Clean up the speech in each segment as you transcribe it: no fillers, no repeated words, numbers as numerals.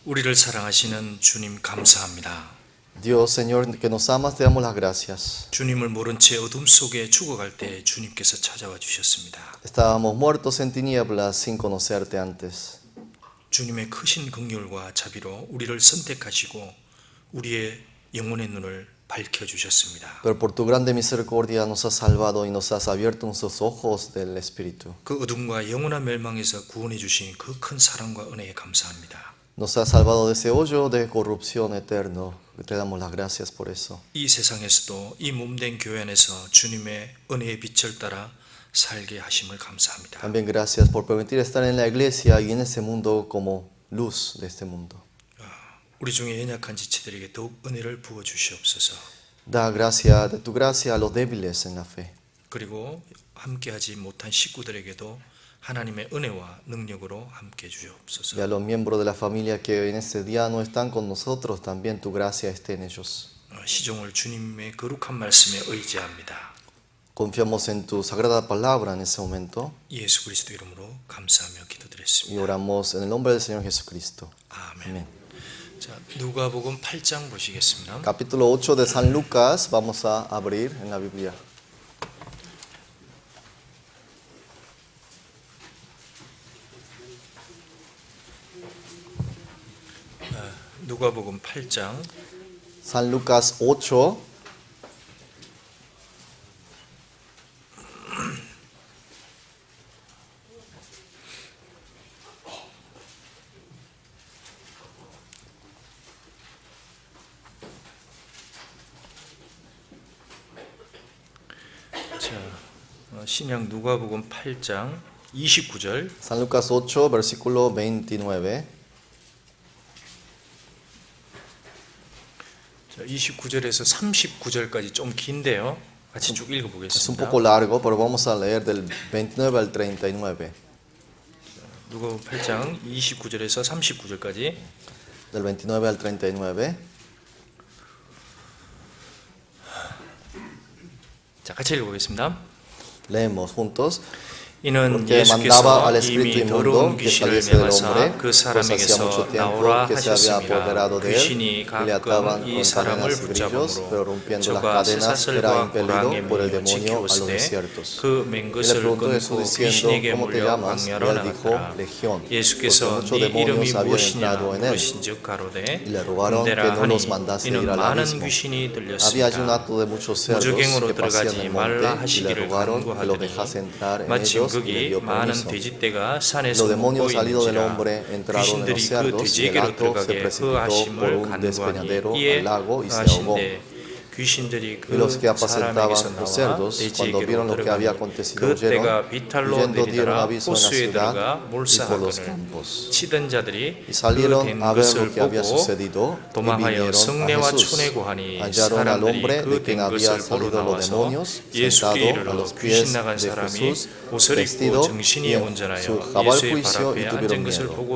우리를 사랑하시는 주님 감사합니다. Dios, Señor, que nos amas, te damos las gracias. 주님을 모른 채 어둠 속에 죽어갈 때 주님께서 찾아와 주셨습니다. Estábamos muertos en tinieblas sin conocerte antes. 주님의 크신 긍휼과 자비로 우리를 선택하시고 우리의 영혼의 눈을 밝혀 주셨습니다. Pero por tu grande misericordia nos has salvado y nos has abierto nuestros ojos del Espíritu. 그 어둠과 영원한 멸망에서 구원해 주신 그 큰 사랑과 은혜에 감사합니다. Nos has salvado de ese hoyo de corrupción eterno. Te damos las gracias por eso. 이 세상에서도 이 몸된 교회 안에서 주님의 은혜의 빛을 따라 살게 하심을 감사합니다. También gracias por permitir estar en la iglesia y en ese mundo como luz de este mundo. 우리 중에 연약한 지체들에게 더욱 은혜를 부어 주시옵소서. Da gracia de tu gracia a los débiles en la fe. 그리고 함께하지 못한 식구들에게도 하나님의 은혜와 능력으로 함께 주시옵소서. Y a los miembros de la familia que en este día no están con nosotros, también tu gracia esté en ellos. 시종을 주님의 거룩한 말씀에 의지합니다. Confiamos en tu sagrada palabra en ese momento 예수 그리스도 이름으로 감사하며 y 기도드렸습니다. oramos en el nombre del Señor Jesucristo. 아멘. Amén. 자, 누가복음 8장 보시겠습니다. Capítulo 8 de San Lucas, vamos a abrir en la Biblia. 누가복음 8장 San Lucas 8, 신약 누가복음 8장 29절. San Lucas 8, versículo 29. 자, 29절에서 39절까지 좀 긴데요. 같이 쭉 읽어 Es un 보겠습니다. poco largo, pero vamos a leer del 29 al 39. 누가복음 8장 29절에서 39절까지. Del 29 al 39. 자, 같이 읽어 보겠습니다. Leemos juntos. 이는 Porque mandaba al 예수께서 espíritu 이미 더러운 inmundo que 귀신을 saliese del 내마사 hombre, 그 pues hacía 사람에게서 mucho tiempo 나오라 que se había 하셨습니다. apoderado de él 귀신이 y le ataban 가끔 이 con 사람을 cadenas y grillos, pero 붙잡음으로 rompiendo las 저가 cadenas era 쇠사슬과 impelido 고랑에 por el 매여 demonio a los 지키우시되 desiertos. 그 맨 Y le 것을 preguntó Jesús 끊고 diciendo, 귀신에게 ¿cómo te 물려 llamas? Y 광야로 él dijo, 나갔더라. Legión, porque 예수께서 muchos 네 이름이 demonios habían 무엇이냐 entrado en él. 물으신즉 가로되 Y le rogaron que 군대라 no 하니 los mandase ir 이는 al 많은 abismo. 귀신이 Había allí un 들렸습니다. hato de muchos cerdos 무적행으로 que pasían 들어가지 en el 말라 monte y le 하시기를 rogaron que lo 간구하더니 dejase entrar en 마침 ellos y le 거기 dio 많은 permiso. 돼지떼가 Los 산에서 먹고 demonios salidos del 있는지라 hombre entraron en los 귀신들이 그 cerdos y el 돼지에게로 hato se 들어가게 precipitó por 허하심을 un 간구하니 despeñadero 이에 al lago y se ahogó. 하신대 귀신들이 Y los que 그 apacentaban 사람에게서 los 나와 cerdos, cuando vieron 돼지에게로 lo que había 들어가니 acontecido, 그 huyeron, 때가 비탈로 huyendo dieron 내리더라. aviso en la 호수에 ciudad 들어가 y por los 몰사하거늘 campos. 치던 자들이 Y salieron 그된 a ver lo 것을 que había 보고 sucedido y 도망하여 vinieron a 성내와 Jesús. 촌에 고하니 Hallaron al 사람들이 hombre de 그 quien 된 había 것을 보러 salido los 나와서 demonios, 예수께 sentado a 이르러 los 귀신 pies 나간 de 사람이 Jesús, 옷을 입고 vestido 정신이 y en 온전하여 su cabal 예수의 발 juicio y 앞에 tuvieron 앉은 것을 miedo. 보고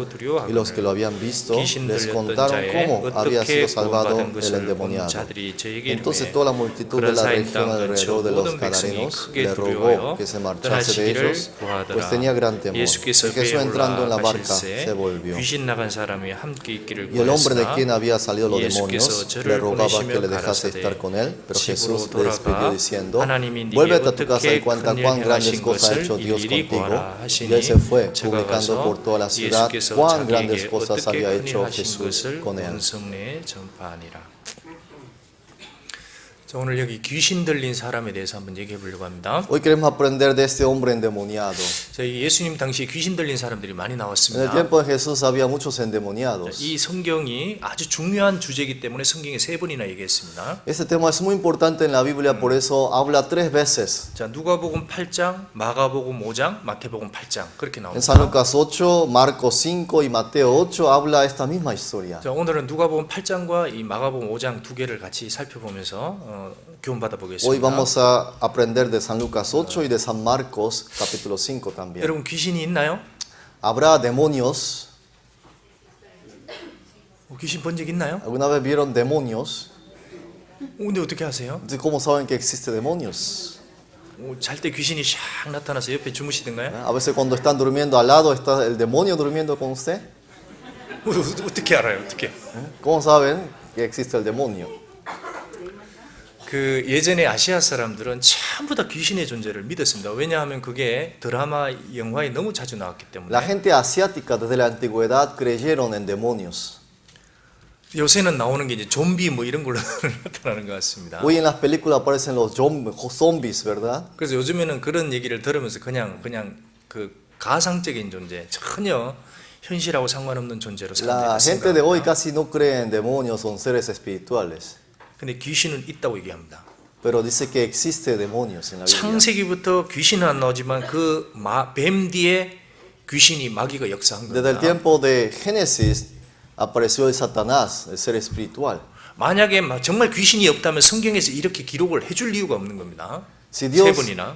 Y los que lo 두려워하거늘 habían visto 귀신 les 들렸던 contaron 자의 cómo había 어떻게 sido salvado 구원받은 el 것을 본 endemoniado. 자들이 저에게 Entonces 이르되 toda la multitud de 그런 la 사인 región 땅 근처 alrededor de los 모든 백성이 Gadarenos 크게 le rogó 두려워하여 que se marchase de 떠나시기를 ellos, pues 구하더라. tenía gran temor. Y 예수께서 Jesús 배에 entrando en la barca 올라가실새 se volvió. 귀신 나간 사람이 함께 있기를 Y el hombre de 구하였으나 quien había salido los 예수께서 demonios 저를 le rogaba que 보내시며 le dejase 가라사대 estar con él, pero Jesús 집으로 le despidió 돌아가 diciendo, 하나님이 네게 vuélvete a tu casa y 어떻게 cuenta 큰일 cuán grandes 행하신 cosas ha 것을 hecho Dios 일일이 contigo. 구하라 Y 하시니 él se fue, 제가 publicando 가서 por toda la ciudad 예수께서 cuán grandes 자기에게 cosas 어떻게 había 큰일 hecho 하신 Jesús 것을 con él. 온 성내에 전파하니라. 자, 오늘 여기 귀신 들린 사람에 대해서 한번 얘기해 보려고 합니다. Hoy queremos aprender de este hombre endemoniado. 저희 예수님 당시에 귀신 들린 사람들이 많이 En el 나왔습니다. tiempo de Jesús había muchos endemoniados. 이 성경이 아주 중요한 주제이기 때문에 성경에 3번이나 얘기했습니다. Este tema es muy importante en la Biblia, por eso habla 3 veces. 자, 누가복음 8장, 마가복음 5장, 마태복음 8장 그렇게 En San 나옵니다. Lucas 8, Marcos 5 y Mateo 8 habla esta misma historia. 자, 오늘은 누가복음 8장과 이 마가복음 5장 두 개를 같이 살펴보면서 교훈 받아 Hoy 보겠습니다. vamos a aprender de San Lucas 8 y de San Marcos capítulo 5 también. 여러분 귀신이 있나요? ¿Habrá demonios? 귀신 본 적 있나요? ¿Alguna vez vieron demonios? 근데 어떻게 하세요? Entonces, ¿cómo saben que existe demonios? 잘 때 귀신이 샥 나타나서 옆에 주무시던가요? A veces cuando están durmiendo al lado está el demonio durmiendo con usted. 어떻게 알아요? 어떻게? ¿Cómo saben que existe el demonio? 그 예전에 아시아 사람들은 전부 다 귀신의 존재를 믿었습니다. 왜냐하면 그게 드라마, 영화에 너무 자주 나왔기 때문에. La gente asiática desde la antigüedad creyeron en demonios. 요새는 나오는 게 이제 좀비 뭐 이런 걸로 나타나는 것 같습니다. Hoy en las películas aparecen los zombies, ¿verdad? 그래서 요즘에는 그런 얘기를 들으면서 그냥 그 가상적인 존재, 전혀 현실하고 상관없는 존재로 La 사람들이 gente de hoy 생각합니다. casi no cree en demonios, son seres espirituales. 근데 귀신은 있다고 얘기합니다. Pero dice que existe demonios en la Biblia. 창세기부터 귀신은 안 나오지만 그 뱀 뒤에 귀신이 마귀가 역사한 Desde el 겁니다. tiempo de Génesis apareció el Satanás, el ser espiritual. 만약에 정말 귀신이 없다면 성경에서 이렇게 기록을 해줄 이유가 없는 겁니다. Si 세 Dios 번이나.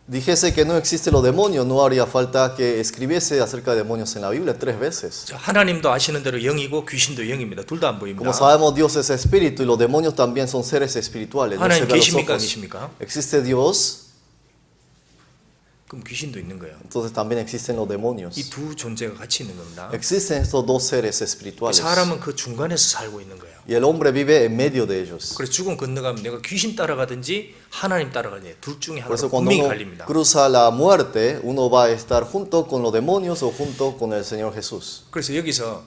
dijese que no existen los demonios, no haría falta que escribiese acerca de demonios en la Biblia 3 veces. 자, 하나님도 아시는 대로 영이고 귀신도 영입니다. 둘 다 안 보입니다. Como sabemos, Dios es espíritu y los demonios también son seres espirituales. No se 하나님 ve a los 계십니까? 안 ojos. 계십니까? Existe Dios, 그럼 귀신도 있는 거예요. entonces también existen los demonios. 이 두 존재가 같이 있는 겁니다. Existen estos dos seres espirituales. 사람은 그 중간에서 살고 있는 거예요. Y el hombre vive en medio de ellos. 그래서 죽음 건너가면 내가 귀신 따라가든지 하나님 따라가든지 둘 중에 Por eso 하나로 cuando 분명히 uno 갈립니다. cruza la muerte, uno va a estar junto con los demonios o junto con el Señor Jesús. 그래서 여기서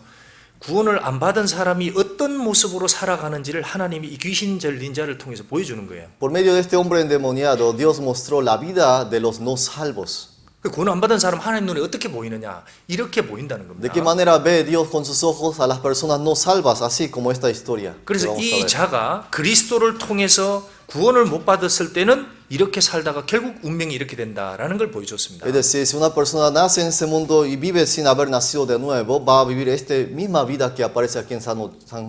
구원을 안 받은 사람이 어떤 모습으로 살아가는지를 하나님이 이 귀신 들린 자를 통해서 보여주는 거예요. Por medio de este hombre endemoniado, Dios mostró la vida de los no salvos. 그 구원 안 받은 사람 하나님 눈에 어떻게 보이느냐? 이렇게 보인다는 ¿De qué 겁니다. manera ve Dios con sus ojos a las personas no salvas, así como esta historia? que 그래서 vamos a 이 ver? 자가 그리스도를 통해서 구원을 못 받았을 때는 이렇게 살다가 결국 운명이 이렇게 된다라는 걸 보여줬습니다. Es decir, si una persona nace en ese mundo y vive sin haber nacido de nuevo, va a vivir esta misma vida que aparece aquí en San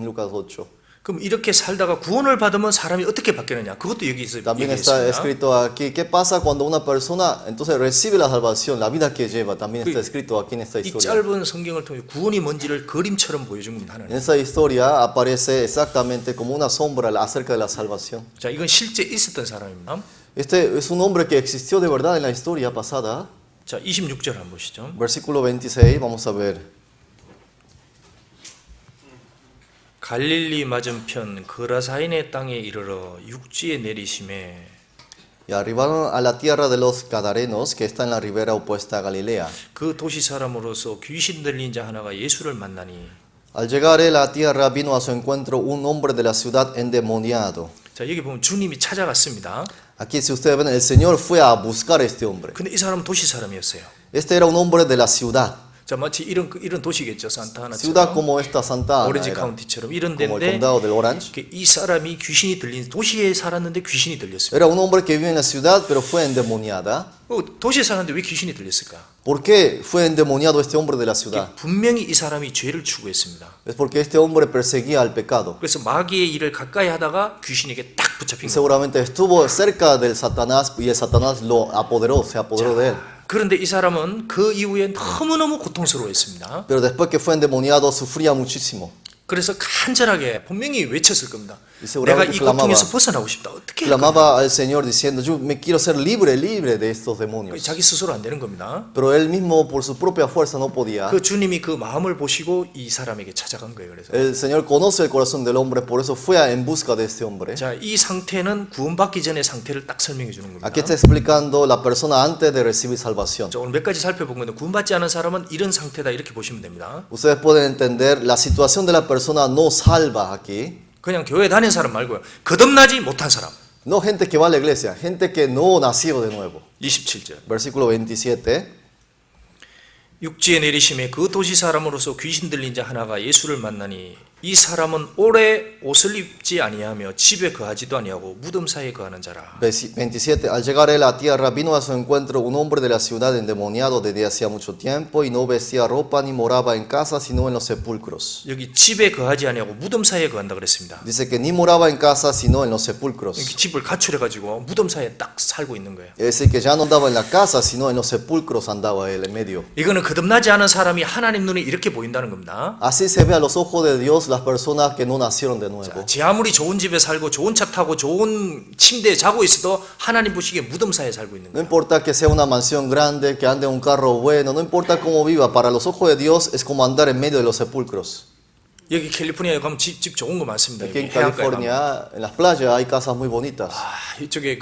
Lucas 8. 그럼 이렇게 살다가 구원을 받으면 사람이 어떻게 바뀌느냐? 그것도 여기서 También está 얘기했습니다. escrito aquí, ¿qué pasa cuando una persona entonces recibe la salvación, la vida que lleva? También está escrito aquí en esta 이 historia. 짧은 성경을 통해 구원이 뭔지를 그림처럼 보여준 겁니다. En 하나님. esa historia aparece exactamente como una sombra acerca de la salvación. 자, 이건 실제 있었던 사람입니다. Este es un hombre que existió de verdad en la historia pasada. 자, 26절 한번 보시죠. Versículo 26, vamos a ver. 갈릴리 맞은편 그라사인의 땅에 이르러 육지에 내리심에 Y arribaron a la tierra de los Gadarenos, que está en la ribera opuesta a Galilea. 그 도시 사람으로서 귀신 들린 자 하나가 예수를 만나니 Al llegar él a la tierra, vino a su encuentro un hombre de la ciudad endemoniado. 자, 여기 보면 주님이 찾아갔습니다. Aquí, si ustedes ven, el Señor fue a buscar a este hombre. 근데 이 사람은 도시 사람이었어요. Este era un hombre de la ciudad. 자, 마치 이런 도시겠죠. Ciudad 산타하나처럼 como esta Santa Ana, 오렌지 era, 카운티처럼 이런 como el 데인데 condado del Orange. 이 사람이 귀신이 들린 도시에 살았는데 귀신이 들렸습니다. Era un hombre que vive en la ciudad, pero fue endemoniada. 도시에 사는데 왜 귀신이 들렸을까? ¿Por qué fue endemoniado este hombre de la ciudad? 분명히 이 사람이 죄를 추구했습니다. Es porque este hombre perseguía al pecado. 그래서 마귀의 일을 가까이 하다가 귀신에게 딱 붙잡힌 거예요. Seguramente estuvo cerca del Satanás y el Satanás lo apoderó, se apoderó de él. 그런데 이 사람은 그 이후에 너무너무 고통스러워했습니다. Pero después que fue endemoniado, sufría muchísimo. 그래서 간절하게 분명히 외쳤을 겁니다. Y seguramente 내가 이 clamaba. 고통에서 벗어나고 싶다. 어떻게 할 거야? Clamaba al Señor diciendo, yo me quiero ser libre, libre de estos demonios. 자기 스스로 안 되는 겁니다. Pero él mismo por su propia fuerza no podía. 그 주님이 그 마음을 보시고 이 사람에게 찾아간 거예요. 그래서 El Señor conoce el corazón del hombre, por eso fue en busca de este hombre. 자, 이 상태는 구원받기 전의 상태를 딱 설명해 주는 겁니다. Aquí está explicando la persona antes de recibir salvación. 자, 오늘 몇 가지 살펴본 건데 구원받지 않은 사람은 이런 상태다 이렇게 보시면 됩니다. Ustedes pueden entender la situación de la persona no salva aquí. 그냥 교회 다니는 사람 말고요. 거듭나지 못한 사람. No gente que va a la iglesia, gente que no nació de nuevo. 27절. Versículo 27. 육지에 내리심에 그 도시 사람으로서 귀신 들린 자 하나가 예수를 만나니 이 사람은 오래 옷을 입지 아니하며 집에 거하지도 아니하고 무덤 사이에 거하는 자라. 27. Al llegar él a la tierra, vino a su encuentro un hombre de la ciudad endemoniado desde hacía mucho tiempo y no vestía ropa ni moraba en casa, sino en los sepulcros. 여기 집에 거하지 아니하고 무덤 사이에 거한다 그랬습니다. Dice que ni moraba en casa, sino en los sepulcros. 여기 집을 가출해 가지고 무덤 사이에 딱 살고 있는 거예요. Es decir, que ya no andaba en la casa, sino en los sepulcros andaba él en medio. 이거는 거듭나지 않은 사람이 하나님 눈에 이렇게 보인다는 겁니다. Así se ve a los ojos de Dios Dios las personas que no nacieron de nuevo. 제 아무리 좋은 집에 살고 좋은 차 타고 좋은 침대에 자고 있어도 하나님 보시기에 무덤사에 살고 있는 No 거예요. importa que sea una mansión grande, que ande en un carro bueno, no importa cómo viva, para los ojos de Dios es como andar en medio de los sepulcros. 여기 캘리포니아에 가면 집 좋은 거 많습니다. Aquí en 여기 해안가에 가면. California, en las playas hay casas muy bonitas. 이쪽에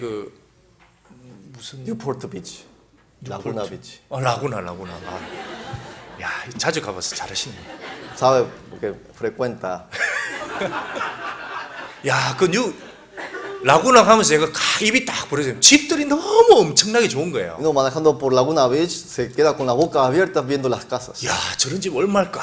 Newport Beach, Laguna Beach. 라구나. 야, 자주 가봐서 잘하시네. Sabe porque frecuenta. 야, 라구나 가면서 제가 입이 딱 벌어져요. 집들이 너무 엄청나게 좋은 거예요. Uno manejando por Laguna Beach se queda con la boca abierta viendo las casas. 야, 저런 집 얼마일까?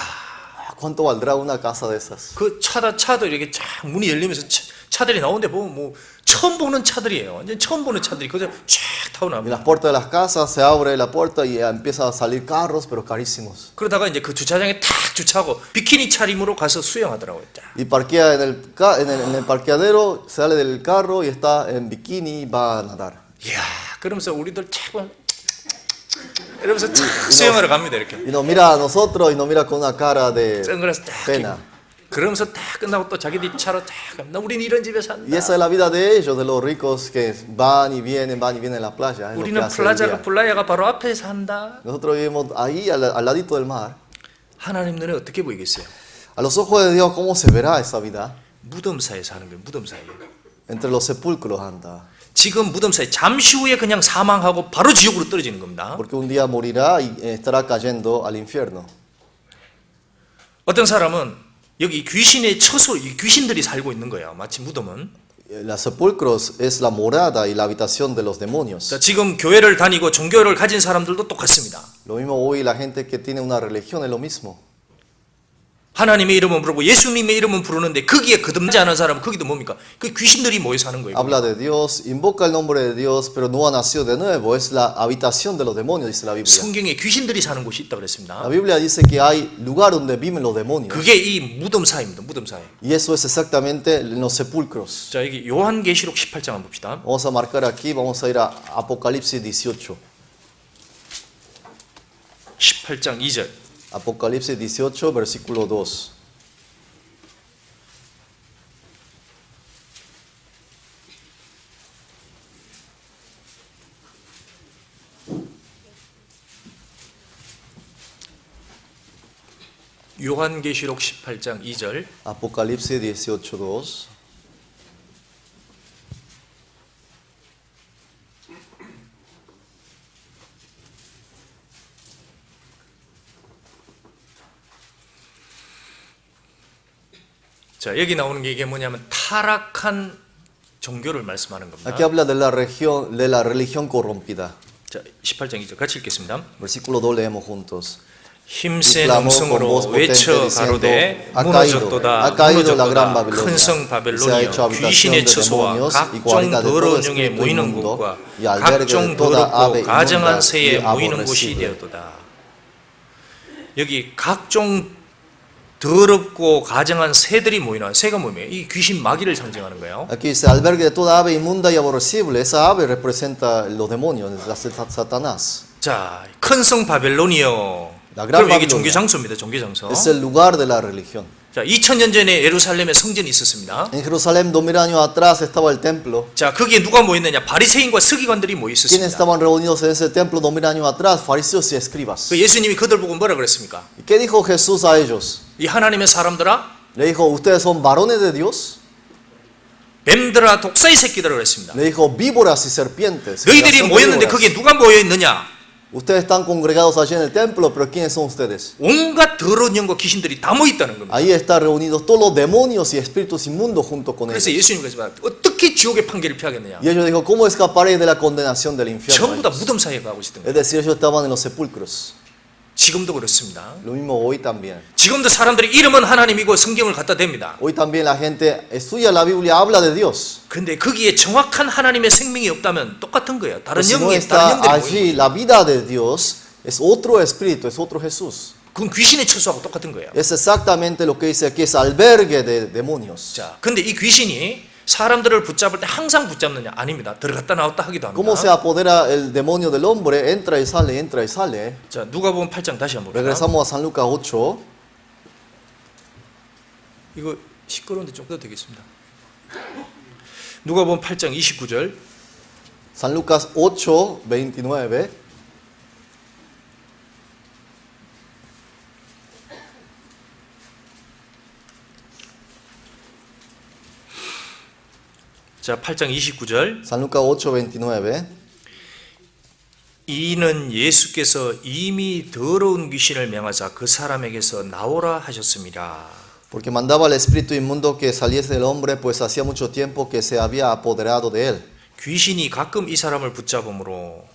¿Cuánto valdrá una casa de esas? 그 차도 이렇게 쫙 문이 열리면서 차들이 나오는데 보면 뭐 처음 보는 차들이에요. 완전 처음 보는 차들이 그저 쫙 타고 En 나옵니다. las puertas de las casas se abre la puerta y empiezan a salir carros, pero carísimos. 그러다가 이제 그 주차장에 탁 주차하고 비키니 차림으로 가서 수영하더라고요. 딱. Y parquea en el parqueadero, sale del carro y está en bikini y va a nadar. 이야, 그러면서 우리들 쫙 이러면서 쫙 수영하러 갑니다. 이렇게. Y nos mira a nosotros y nos mira con una cara de 선글라스 딱 pena. 끼고. 그러면서 딱 끝나고 또 자기들 차로 딱 갑니다. 우리는 이런 집에 산다. Y esa es la vida de ellos, de los ricos que van y vienen en la playa. Es lo que 우리는 hace el día. 플라야가 바로 앞에 산다. Nosotros vivimos ahí al ladito del mar. 하나님 눈에 어떻게 보이겠어요? A los ojos de Dios, ¿cómo se verá esa vida? 무덤사에 사는 거예요. 무덤사에. Entre los sepulcros anda. 지금 무덤사에 잠시 후에 그냥 사망하고 바로 지옥으로 떨어지는 겁니다. Porque un día morirá y estará cayendo al infierno. 어떤 사람은 여기 귀신의 처소, 이 귀신들이 살고 있는 거예요. 마치 무덤은. Los sepulcros es la morada y la habitación de los demonios. 자, 지금 교회를 다니고 종교를 가진 사람들도 똑같습니다. Lo mismo hoy la gente que tiene una religión es lo mismo. 하나님의 이름은 부르고 예수님의 이름은 부르는데 거기에 거듭나지 않은 사람은 거기도 뭡니까? 그 귀신들이 모여 사는 거예요. Habla de Dios, invoca el nombre de Dios, pero no ha nacido de nuevo. Es la habitación de los demonios, dice la Biblia. 성경에 귀신들이 사는 곳이 있다고 La 그랬습니다. Biblia dice que hay lugar donde viven los demonios. 그게 이 무덤사입니다. 무덤사에. Y eso es exactamente en los sepulcros. 자, 여기 요한계시록 18장 한번 봅시다. Vamos a marcar aquí, vamos a ir a Apocalipsis 18. 18장 2절. Apocalipsis 18, versículo 2. 요한계시록 18장 2절. Apocalipsis 18, 2. 자, 여기 나오는 게 이게 뭐냐면 타락한 종교를 말씀하는 겁니다. Aquí habla de la religión corrompida. 자, 18장 2절 같이 읽겠습니다. Versículo 2 leemos juntos. 힘센 clamó con 음성으로 voz potente 외쳐 diciendo, 가로되 ha 무너졌도다 caído la gran 무너졌도다 Babilonia, 큰 성 se ha 바벨론이여 hecho habitación 귀신의 de 처소와 demonios y 각종 guarida de todo 더러운 영에 espíritu 모이는 inmundo 곳과 y albergue de 각종 toda ave 더럽고 가증한 inmunda 새에 y 모이는 곳이 aborrecible. 되었도다. 여기 각종 더럽고 가증한 새들이 모이는 새가 뭐예요? 이 귀신 마귀를 상징하는 거예요. Aquí dice albergue de toda ave inmunda y aborrecible. Esa ave representa los demonios, Satanás. 자, 큰 성 바벨론이여. La gran 그럼 이게 Babilonia. 종교 장소입니다. 종교 장소. Es el lugar de la religión. 자, 2000년 전에 예루살렘에 성전이 있었습니다. En Jerusalén, 2000 años atrás, estaba el templo. 자, 거기에 누가 모였느냐? 바리새인과 서기관들이 모여 ¿Quiénes 있었습니다. estaban reunidos en ese templo 2000 años atrás? Fariseos y escribas. 그 예수님이 그들 보고 뭐라 그랬습니까? ¿Y qué dijo Jesús a ellos? 이 하나님의 사람들아, Le dijo, ¿ustedes son varones de Dios? 뱀들아, 독사의 새끼들아 그랬습니다. Le dijo, víboras y serpientes. 너희들이 generación de 모였는데 víboras. 거기에 누가 모여 있느냐? Ustedes están congregados allí en el templo, pero ¿quiénes son ustedes? 온갖 더러운 영과 귀신들이 다 모여 있다는 겁니다. Ahí están reunidos todos los demonios y espíritus inmundos junto con 그래서 ellos. 예수님께서 말합니다. 어떻게 지옥의 판결을 피하겠느냐? Y ellos dijo, ¿cómo escaparéis de la condenación del infierno? 전부 다 무덤 사이에 가고 있었던 Es 거예요. decir, ellos estaban en los sepulcros. 지금도 그렇습니다. Lo mismo hoy también. 지금도 사람들이 이름은 하나님이고 성경을 갖다 댑니다. Hoy también la gente estudia la Biblia, habla de Dios. 근데 거기에 정확한 하나님의 생명이 없다면 똑같은 거예요. Pero 다른 si no 영이, está 다른 영들이 모이는 allí la vida de Dios, es otro espíritu, es otro Jesús. 그건 귀신의 처소하고 똑같은 거예요. Es exactamente lo que dice aquí, es albergue de demonios. 자, 근데 이 귀신이 사람들을 붙잡을 때 항상 붙잡느냐? 아닙니다. 들어갔다 나왔다 하기도 ¿Cómo se 합니다. apodera el demonio del hombre? Entra y sale, entra y sale. 자, 누가복음 8장 다시 한번 봅시다. Regresamos a San Lucas 8. 이거 시끄러운데 좀 꺼도 되겠습니다. 누가복음 8장 29절. San Lucas 8:29. 자, 8장 29절. San Lucas 8:29. 이는 예수께서 이미 더러운 귀신을 명하사 그 사람에게서 나오라 하셨습니다. Porque mandaba al espíritu inmundo que saliese del hombre, pues hacía mucho tiempo que se había apoderado de él. 귀신이 가끔 이 사람을 붙잡음으로,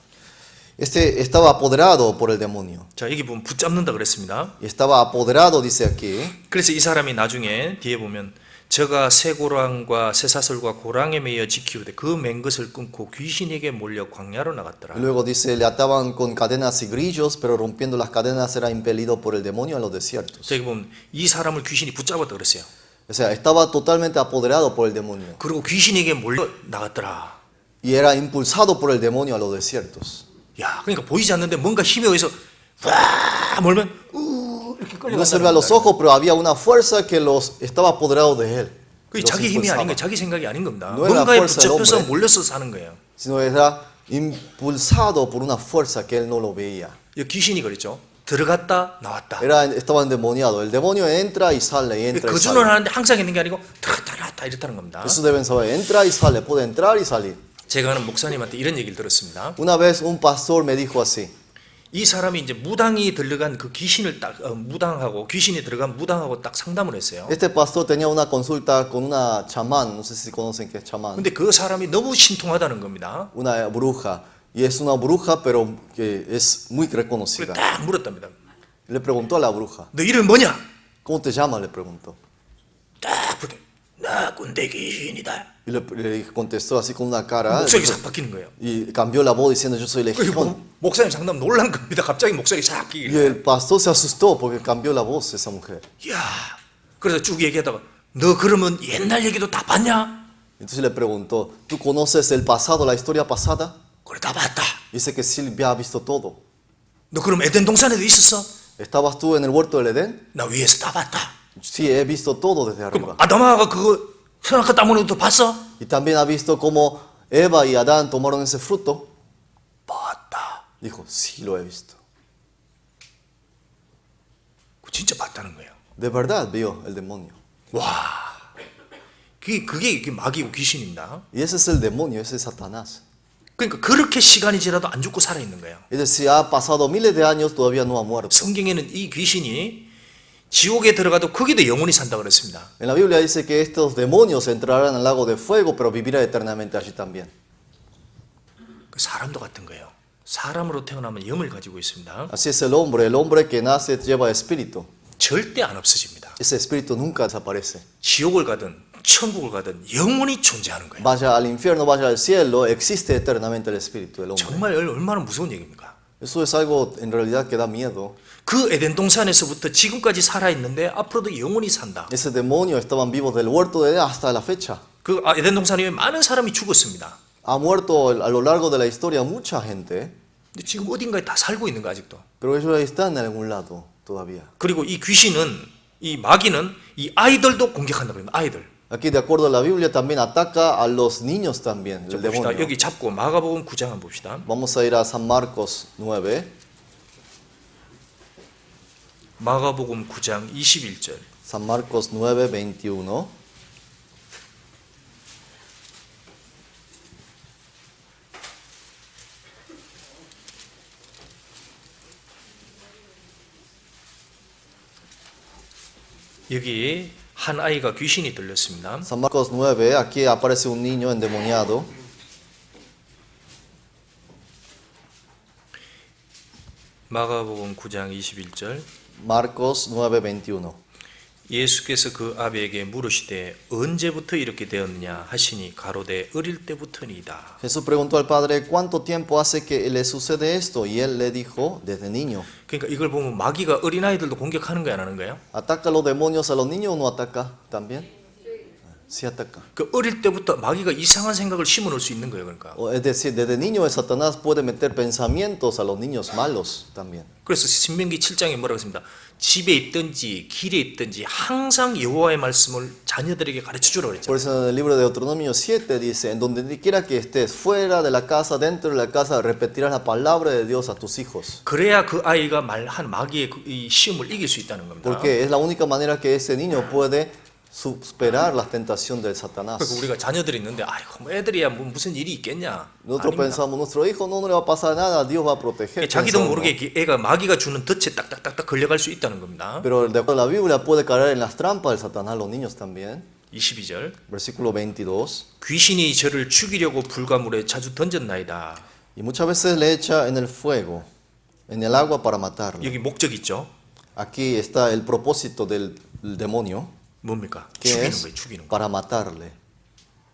Este estaba apoderado por el demonio. 자, 여기 보면 붙잡는다 그랬습니다. Y estaba apoderado, dice aquí. 그래서 이 사람이 나중에 뒤에 보면 저가 새고랑과 새사슬과 고랑에 매여 지키우되 그 맨 것을 끊고 귀신에게 몰려 광야로 나갔더라. Y luego dice, le ataban con cadenas y grillos, pero rompiendo las cadenas era impelido por el demonio a los desiertos. 자, 여기 보면 이 사람을 귀신이 붙잡았다 그랬어요. O sea, estaba totalmente apoderado por el demonio. 그리고 귀신에게 몰려 나갔더라. Y era impulsado por el demonio a los desiertos. 야, 그러니까 보이지 않는데 뭔가 힘에 의해서 와 몰면 이렇게 No se ve a los 끌려간다. ojos, pero había una fuerza que los estaba apoderado de él. 그게 Los 자기 힘이 impulsaba. 아닌 거예요. 자기 생각이 아닌 겁니다. No era 뭔가에 fuerza del 붙잡혀서 hombre. 몰려서 사는 거예요. Sino era impulsado por una fuerza que él no lo veía. 이 귀신이 그랬죠. 들어갔다 나왔다. Estaba endemoniado. El demonio entra y sale, y entra y 거주는 sale. 하는데 항상 있는 게 아니고 들어갔다 나왔다 이렇다는 겁니다. Eso deben saber. Entra y sale, puede entrar y salir. 제가 아는 목사님한테 이런 얘기를 들었습니다. Una vez un pastor me dijo así. 이 사람이 이제 무당이 들어간 그 귀신을 딱 무당하고 귀신이 들어간 무당하고 딱 상담을 했어요. Este pastor tenía una consulta con una chamán, no sé si conocen qué es chamán, 근데 그 사람이 너무 신통하다는 겁니다. una bruja. Y es una bruja, pero que es muy 그래서 reconocida. 딱 물었답니다. Le preguntó a la bruja, 너 이름 뭐냐? ¿cómo te llamas? Le preguntó. 딱 물었더니 나 군대 귀신이다. Y le contestó así con una cara. 목소리가 싹 바뀌는 거예요. Y cambió la voz diciendo, yo soy 그리고 legión. 목사님 상담 놀란 겁니다. 갑자기 목소리 싹 Y 바뀌는 거예요. el pastor se asustó porque cambió la voz esa mujer. 이야, 그래서 쭉 얘기하다가 너 그러면 옛날 얘기도 다 봤냐? Entonces le preguntó, ¿tú conoces el pasado, la historia pasada? 그래 다 봤다. Dice que sí, había visto todo. 너 그럼 에덴 동산에도 있었어? ¿Estabas tú en el huerto del Edén? 나 위에서 다 봤다. Sí, he visto todo desde 그럼 arriba. 아담아가 그거 선악과 따먹는 것도 봤어? Y también ha visto cómo Eva y Adán tomaron ese fruto. 봤다. Dijo, sí lo he visto. 그거 진짜 봤다는 거예요. De verdad vio el demonio. 와, 그게 마귀고 귀신입니다. Y ese es el demonio, ese es Satanás. 그러니까 그렇게 시간이 지나도 안 죽고 살아 있는 거예요. Es decir, ha pasado miles de años, todavía no ha muerto. 성경에는 이 귀신이 지옥에 들어가도 거기도 영원히 산다 그랬습니다. En la Biblia dice que estos demonios entrarán al lago de fuego, pero vivirá eternamente allí también. 그 사람도 같은 거예요. 사람으로 태어나면 영을 가지고 있습니다. Así es el hombre que nace lleva espíritu. 절대 안 없어집니다. Ese espíritu nunca desaparece. 지옥을 가든 천국을 가든 영원히 존재하는 거예요. Vaya al infierno, vaya al cielo, existe eternamente el espíritu del hombre. 정말 얼마나 무서운 얘기입니까? Eso es algo en realidad que da miedo. 그 에덴 동산에서부터 지금까지 살아 있는데 앞으로도 영원히 산다. Ese demonio estaban vivos del huerto de Edén hasta la fecha. 그 에덴 동산에 많은 사람이 죽었습니다. Ha muerto a lo largo de la historia mucha gente, 근데 지금 어딘가에 다 살고 있는 거 아직도. pero ellos están en algún lado todavía. 그리고 이 귀신은 이 마귀는 이 아이들도 공격한다 그럽니다. 아이들. Aquí, de acuerdo a la Biblia, también ataca a los niños también, el 봅시다. demonio. 여기 잡고 마가복음 9장 한번 봅시다. Vamos a ir a San Marcos 9. 마가복음 9장 21절. San Marcos 9, 21. 여기 한 아이가 귀신이 들렸습니다. San Marcos 9, aquí aparece un niño endemoniado. 마가복음 9장 21절. Marcos 9, 21. 예수께서 그 아비에게 물으시되 언제부터 이렇게 되었느냐 하시니 가로되 어릴 때부터니이다. Jesús preguntó al padre, ¿cuánto tiempo hace que le sucede esto? Y él le dijo, desde niño. 그러니까 이걸 보면 마귀가 어린아이들도 공격하는 거야 안 하는 거예요? ¿Ataca a los demonios a los niños o no ataca también? Sí ataca. 그 어릴 때부터 마귀가 이상한 생각을 심어놓을 수 있는 거예요. 그러니까. Es decir, desde niño Satanás puede meter pensamientos a los niños malos también. 그래서 신명기 7장에 뭐라고 했습니다. 집에 있든지 길에 있든지 항상 여호와의 말씀을 자녀들에게 가르쳐 주라고 Por 그랬잖아요. eso en el libro de Deuteronomio 7 dice, en donde quiera que estés, fuera de la casa, dentro de la casa, repetirás la palabra de Dios a tus hijos. 그래야 그 아이가 말한 마귀의 이 시험을 이길 수 있다는 겁니다. Porque es la única manera que ese niño puede superar la tentación del Satanás. 그러니까 우리가 자녀들이 있는데 아이고 뭐 애들이야 뭐 무슨 일이 있겠냐. Nosotros 아닙니다. pensamos, nuestro hijo no le va a pasar nada, Dios va a proteger. 자기도 Pensamos, 모르게 애가 마귀가 주는 덫에 딱딱딱딱 걸려갈 수 있다는 겁니다. pero de acuerdo a la Biblia puede caer en las trampas del Satanás, los niños también. 22절 Versículo 22. 귀신이 저를 죽이려고 불가물에 자주 던졌나이다. Y muchas veces le echa en el fuego, en el agua para matarlo. 여기 목적 있죠. Aquí está el propósito del demonio, 뭡니까? que 죽이는 es 거예요. 죽이는 거. para matarle.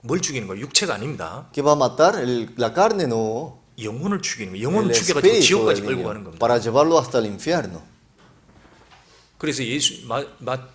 뭘 죽이는 거예요? 육체가 아닙니다. ¿Qué va a matar? La carne no, 영혼을 죽이는 거예요. el 영혼을 죽여가지고 espíritu 지옥까지 del 끌고 가는 niño, 겁니다. para llevarlo hasta el infierno. 그래서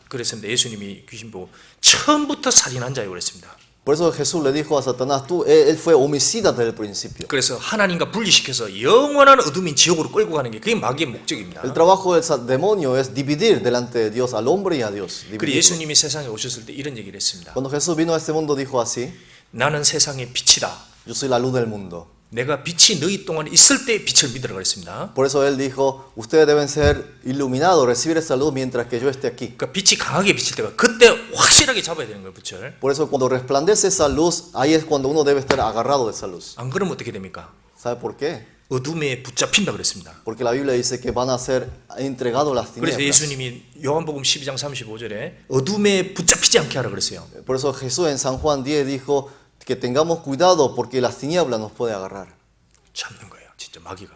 그랬습니다. 예수님이 귀신 보고 처음부터 살인한 자라고 그랬습니다. Por eso Jesús le dijo a Satanás, él fue homicida desde el principio. 그래서 하나님과 분리시켜서 영원한 어둠인 지옥으로 끌고 가는 게 그게 마귀의 목적입니다. El trabajo del demonio es dividir delante de Dios al hombre y a Dios. 그리고 dividirlos. 예수님이 세상에 오셨을 때 이런 얘기를 했습니다. Cuando Jesús vino a este mundo dijo así, 나는 세상의 빛이다. yo soy la luz del mundo. 내가 빛이 너희 동안 있을 때 빛을 믿으라 그랬습니다. Por eso él dijo, ustedes deben ser iluminados, recibir esa luz mientras que yo esté aquí. 그러니까 빛이 강하게 비칠 때가 그때 확실하게 잡아야 되는 거예요, 빛을. Por eso cuando resplandece esa luz, ahí es cuando uno debe estar agarrado de esa luz. 안 그러면 어떻게 됩니까? ¿Sabe por qué? 어둠에 붙잡힌다 그랬습니다. Porque la Biblia dice que van a ser entregados las 그래서 tinieblas. 예수님이 요한복음 12장 35절에 어둠에 붙잡히지 않게 하라 그랬어요. Por eso Jesús en San Juan 10 dijo que tengamos cuidado porque las tinieblas nos pueden agarrar. 잡는 거예요, 진짜 마귀가.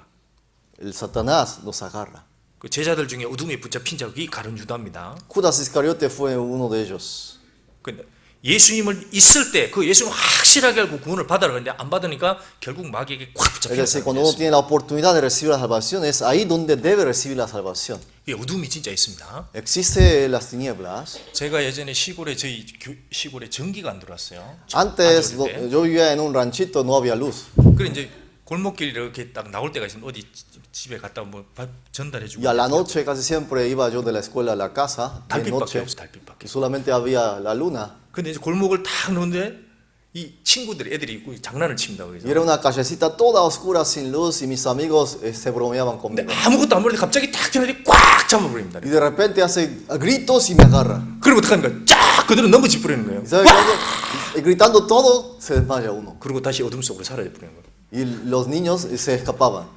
El Satanás nos agarra. 그 제자들 중에 어둠에 붙잡힌 자가 가룟 유다입니다. Judas Iscariote fue uno de ellos. 근데 예수님을 있을 때 그 예수님 확실하게 알고 구원을 받으라 그랬는데 안 받으니까 결국 마귀에게 콱 Es 붙잡힌 decir, cuando uno 사람이었어요. tiene la oportunidad de recibir la salvación, es ahí donde debe recibir la salvación. 이 어둠이 진짜 있습니다. Existe las tinieblas. 제가 예전에 시골에 저희 시골에 전기가 안 들어왔어요. Antes 아주 어릴 때. yo vivía en un ranchito, no había luz. 그래 이제 골목길 이렇게 딱 나올 때가 있으면 어디 집에 갔다 뭐 밥 전달해 주고 Y a la noche casi siempre iba yo de la escuela a la casa, de 달빛밖에 noche, 없어 달빛밖에. y solamente había la luna. 근데 이제 골목을 탁 놓는데 이 친구들이 애들이 있고 장난을 친다고 Y 그래서 era una callecita toda oscura, sin luz, y mis amigos se bromeaban 근데 conmigo. 아무것도 안 보는데 갑자기 탁 튀어나오더니 꽉 잡아버립니다. Y de repente hace gritos y me agarra. 그리고 어떡합니까? 쫙 그대로 넘어지 버리는 거예요. ¿Y sabe qué hace? Y gritando todo, se desmaya uno. 그리고 다시 어둠 속으로 사라져 버리는 거예요. Y los niños se escapaban.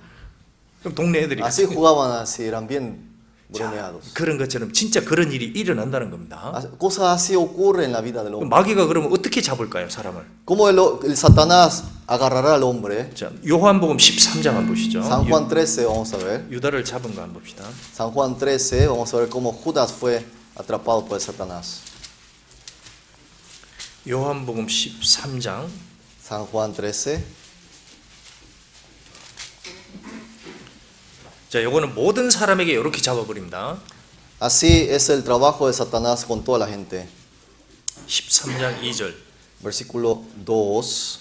그럼 동네 애들이 Así jugaban así, eran bien bromeados. 그런 것처럼 진짜 그런 일이 일어난다는 겁니다. Cosas así ocurren en la vida del 그럼 hombre. 마귀가 그러면 어떻게 잡을까요, 사람을? ¿Cómo el Satanás agarrará al hombre? 자, 요한복음 13장 한번 보시죠. San Juan 13, vamos a ver. 유다를 잡은 거 한번 봅시다. San Juan 13, vamos a ver cómo Judas fue atrapado por el Satanás. 요한복음 13장 San Juan 13. 자, 요거는 모든 사람에게 이렇게 잡아버립니다. Así es el trabajo de Satanás con toda la gente. 13장 2절. Versículo 2.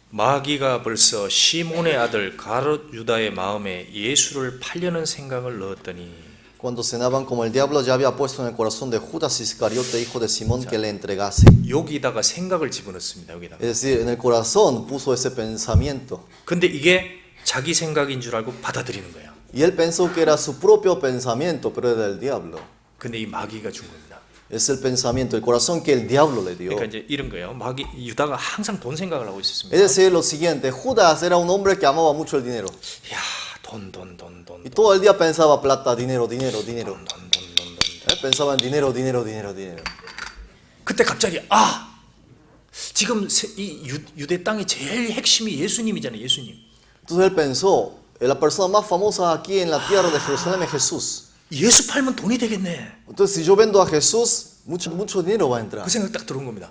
마귀가 벌써 시몬의 아들 가롯 유다의 마음에 예수를 팔려는 생각을 넣었더니 Cuando cenaban, como el diablo ya había puesto en el corazón de Judas Iscariote, hijo de Simón, que le entregase. 여기다가 생각을 집어넣습니다. 여기다가. Es decir, en el corazón puso ese pensamiento. 근데 이게 자기 생각인 줄 알고 받아들이는 거예요. Y él pensó que era su propio pensamiento, pero era del diablo. 근데 이 마귀가 준 겁니다. Es el pensamiento, el corazón que el diablo le dio. 그러니까 이제 이런 거예요. 마귀 유다가 항상 돈 생각을 하고 있었습니다. Es decir, lo siguiente, Judas era un hombre que amaba mucho el dinero. 야, 돈. Y todo el día pensaba plata, dinero, dinero, dinero. 돈. Pensaba en dinero, dinero, dinero, dinero. 그때 갑자기 지금 이 유대 땅의 제일 핵심이 예수님이잖아요. 예수님. Entonces él pensó, la persona más famosa aquí en la tierra de Jerusalén es Jesús. 예수 팔면 돈이 되겠네. Entonces si yo vendo a Jesús, mucho dinero va a entrar. 그 생각 딱 들어온 겁니다.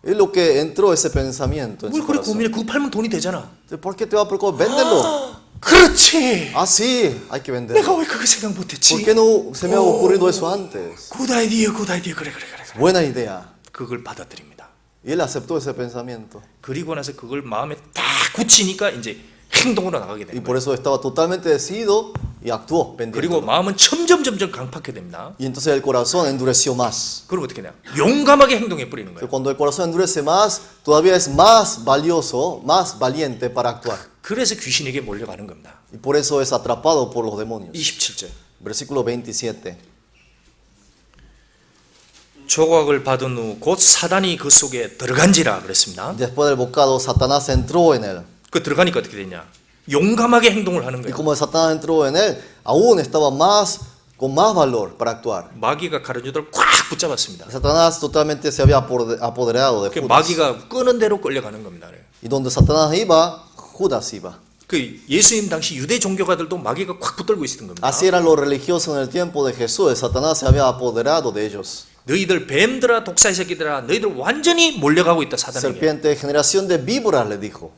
Es lo que entró ese pensamiento en 뭘 su 그래 corazón. 고민해? 그거 팔면 돈이 되잖아. Entonces, ¿por qué te va a preocupar? Véndelo. 그렇지. Ah, sí, hay que vender. 내가 왜 그거 생각 ¿Por 못했지? qué no se me ha ocurrido eso antes? 굿 아이디어, 굿 아이디어. 그래. Buena idea. 그걸 받아들입니다. Y él aceptó ese pensamiento. 그리고 나서 그걸 마음에 딱 굳히니까 이제 행동으로 나가게 Y 되는 거예요. por eso estaba totalmente decidido y actuó 그리고 vendiendo. 마음은 점점 강팍해 됩니다. Y entonces el corazón endureció más. 그럼 어떻게 되냐? 용감하게 행동해 버리는 Entonces, 거예요. cuando el corazón endurece más, todavía es más valioso, más valiente para actuar. 그래서 귀신에게 몰려가는 겁니다. Y por eso es atrapado por los demonios. 27절. Versículo 27. 조각을 받은 후 곧 사단이 그 속에 들어간지라 그랬습니다. Después del bocado, Satanás entró en él. 그 들어가니까 어떻게 되냐? 용감하게 행동을 하는 Y 거예요. como Satanás entró en él, aún estaba más, con más valor para actuar. 마귀가 가룟 유다를 꽉 붙잡았습니다. Satanás totalmente se había apoderado de 그 Judas. 마귀가 끄는 대로 끌려가는 겁니다. Y donde Satanás iba, Judas iba. 그 예수님 당시 유대 종교가들도 마귀가 꽉 붙들고 있었던 겁니다. Así eran los religiosos en el tiempo de Jesús. Satanás se había apoderado de ellos. 너희들 뱀들아 독사의 새끼들아 너희들 완전히 몰려가고 있다 사단에게. Serpiente, generación de víboras, le dijo.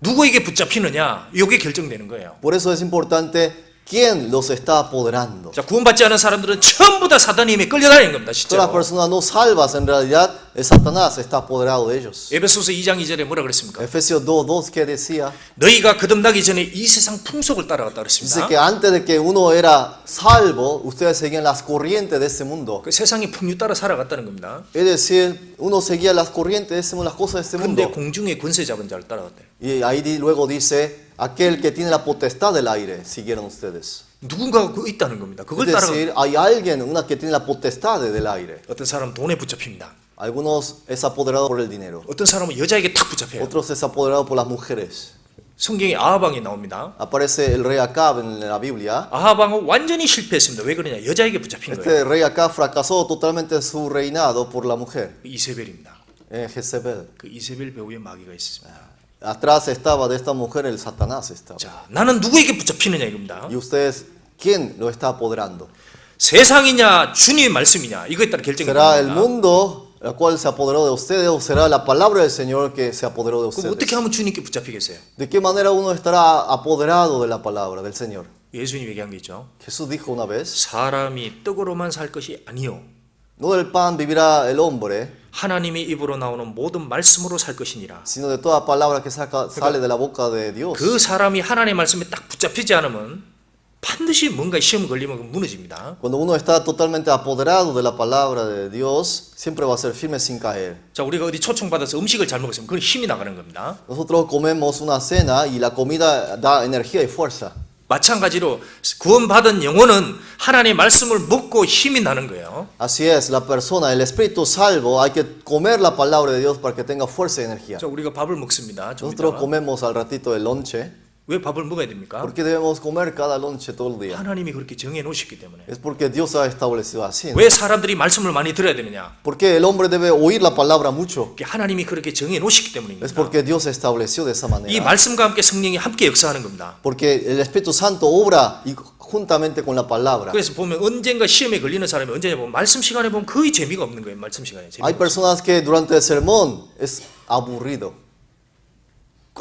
누구에게 붙잡히느냐 이게 결정되는 거예요. Por eso es importante quién los está apoderando. 자, 구원받지 않은 사람들은 전부 다 사단의 힘에 끌려다니는 겁니다. Todas las 실제로. personas no salvas, en realidad, es Satanás está apoderado de ellos. 에베소서 2장 2절에 뭐라 그랬습니까? Efesios 2:2 que decía, 너희가 거듭나기 전에 이 세상 풍속을 따라갔다 dice 그랬습니다. que antes de que uno era salvo, ustedes seguían las corrientes de este mundo. 그 세상의 풍류 따라 살아갔다는 겁니다. Es decir, uno seguía las corrientes de este mundo, las cosas de este 근데 mundo. 공중의 권세 잡은 자를 따라갔대요. Y ahí luego dice, aquel que tiene la potestad del aire, siguieron ustedes. 누군가가 그 있다는 겁니다. Es 그걸 따라가. decir, hay alguien, una que tiene la potestad del aire. 어떤 사람은 돈에 붙잡힙니다. Algunos es apoderado por el dinero. 어떤 사람은 여자에게 탁 붙잡혀요. Otros es apoderado por las mujeres. 성경에 아하방이 나옵니다. Aparece el rey Acab en la Biblia. 아하방은 완전히 실패했습니다. 왜 그러냐? 여자에게 붙잡힌 거예요. Este rey Acab fracasó totalmente su reinado por la mujer, 이세벨입니다. Jezebel. 그 이세벨 배우에 마귀가 있었습니다. Atrás estaba de esta mujer el Satanás estaba. 자, 나는 누구에게 붙잡히느냐 이겁니다. Y ustedes, ¿quién lo está apoderando? 세상이냐 주님의 말씀이냐 이거에 따라 결정이 ¿Será el 됩니다. mundo el cual se apoderó de ustedes o será la palabra del Señor que se apoderó de 그럼 어떻게 ustedes? 하면 주님께 붙잡히겠어요? ¿De qué manera uno estará apoderado de la palabra del Señor? 예수님이 얘기한 게 있죠. Jesús dijo una vez, 사람이 떡으로만 살 것이 아니요 no del pan vivirá el hombre, 하나님의 입으로 나오는 모든 말씀으로 살 것이니라. sino de toda palabra que sale de la boca de Dios. 그 사람이 하나님의 말씀에 딱 붙잡히지 않으면 반드시 뭔가 시험 걸리면 무너집니다. Cuando uno está totalmente apoderado de la palabra de Dios, siempre va a ser firme sin caer. 자, 우리가 어디 초청받아서 음식을 잘 먹었으면 그건 힘이 나가는 겁니다. Nosotros comemos una cena y la comida da energía y fuerza. 마찬가지로 구원받은 영혼은 하나님의 말씀을 먹고 힘이 나는 거예요. Así es, la persona, el espíritu salvo, hay que comer la palabra de Dios para que tenga fuerza y energía. 자, 우리가 밥을 먹습니다. 좀 Nosotros 이따가. comemos al ratito el lonche. 왜 밥을 먹어야 됩니까? ¿Por qué debemos comer cada lonche todo el día? 하나님이 그렇게 정해 놓으셨기 때문에. Es porque Dios ha establecido así. ¿No? 왜 사람들이 말씀을 많이 들어야 되느냐? ¿Por qué el hombre debe oír la palabra mucho? 하나님이 그렇게 정해 놓으셨기 Es 때문입니다. porque Dios estableció de esa 이 manera. 말씀과 함께 성령이 함께 역사하는 겁니다. Porque el Espíritu Santo obra juntamente con la palabra. 그래서 보면 언젠가 시험에 걸리는 사람이 언제냐 보면 말씀 시간에 보면 거의 재미가 없는 거예요. 말씀 시간에 재미가 Hay personas que durante el sermón es aburrido.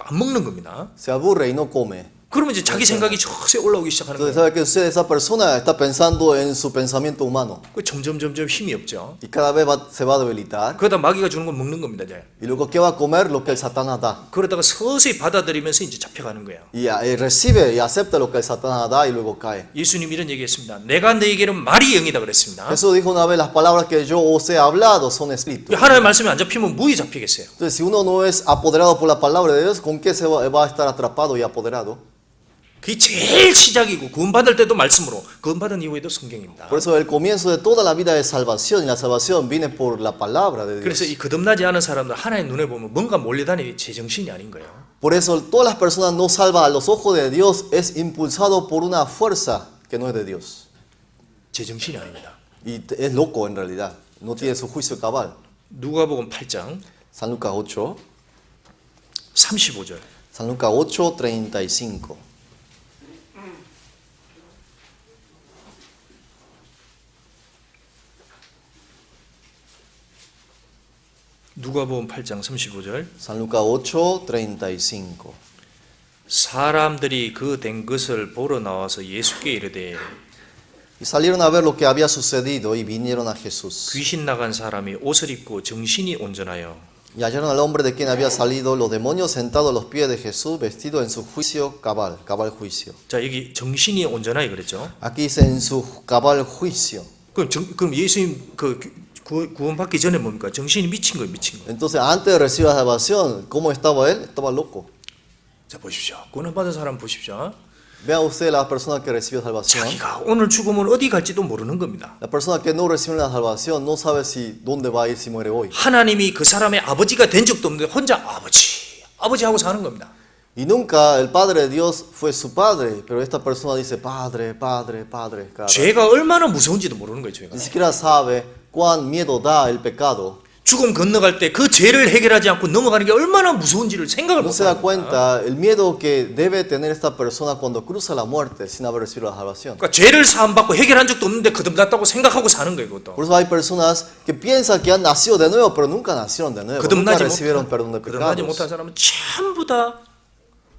안 먹는 겁니다. Se aburre y no come. 그러면 이제 자기 생각이 저세 올라오기 시작하는 Entonces 거예요. sabe que usted, esa persona está pensando en su pensamiento humano. 그 점점 힘이 없죠. Y cada vez se va a debilitar. 그러다 마귀가 주는 건 먹는 겁니다. 이제. Y luego, ¿qué va a comer? Lo que el Satanás da. 그러다가 서서히 받아들이면서 이제 잡혀가는 거예요. Y recibe y acepta lo que el Satanás da y luego cae. 예수님이 이런 얘기했습니다. 내가 너에게는 말이 영이다 그랬습니다. Jesús dijo una vez, las palabras que yo os he hablado son espíritu. 하나님의 말씀이 안 잡히면 무이 잡히겠어요. Entonces, si uno no es apoderado por la palabra de Dios, ¿con qué se va a estar atrapado y apoderado? 그게 제일 시작이고 구원받을 때도 말씀으로 구원받은 이후에도 성경입니다. Por eso el comienzo de toda la vida es salvación y la salvación viene por la palabra de 그래서 Dios. 이 거듭나지 않은 사람들 하나의 눈에 보면 뭔가 몰려다니는 제정신이 아닌 거예요. Por eso todas las personas no salvas a los ojos de Dios es impulsado por una fuerza que no es de Dios. 제정신이 아닙니다. Y es loco en realidad, no tiene su juicio cabal. 누가복음 8장 San Lucas 8, 35절. San Lucas 8, 35. 누가복음 8장 35절. San Lucas 8, 35. 사람들이 그 된 것을 보러 나와서 예수께 이르되 Y salieron a ver lo que había sucedido y vinieron a Jesús. 귀신 나간 사람이 옷을 입고 정신이 온전하여 Y hallaron al hombre de quien había salido los demonios sentado a los pies de Jesús, vestido en su juicio cabal juicio. 자 여기 정신이 온전하여 그랬죠. Aquí dice en su cabal juicio. 그럼 예수님 구원받기 전에 뭡니까? 정신이 미친 거예요, 미친 거. Entonces, antes de recibir la salvación, ¿cómo estaba él? Estaba loco. 자 보십시오. 구원받은 사람 보십시오. Vea usted la persona que recibió salvación. 자기가 오늘 죽으면 어디 갈지도 모르는 겁니다. La persona que no recibe la salvación no sabe si dónde va a ir si muere hoy. 하나님이 그 사람의 아버지가 된 적도 없는데 혼자 아버지 하고 사는 겁니다. Y nunca el Padre de Dios fue su padre, pero esta persona dice Padre. cada rato. 죄가 얼마나 무서운지도 모르는 거예요, 죄가. Ni siquiera sabe cuán miedo da el pecado. 죽음 건너갈 때 그 죄를 해결하지 않고 넘어가는 게 얼마나 무서운지를 생각을 No 못 se da 합니다. cuenta el miedo que debe tener esta persona cuando cruza la muerte sin haber recibido la salvación. 그러니까 죄를 사함받고 해결한 적도 없는데 거듭났다고 생각하고 사는 거예요, 그것도. Por eso hay personas que piensan que han nacido de nuevo, pero nunca nacieron de nuevo. Nunca recibieron perdón de 거듭나지 pecados. 못한 사람은 전부 다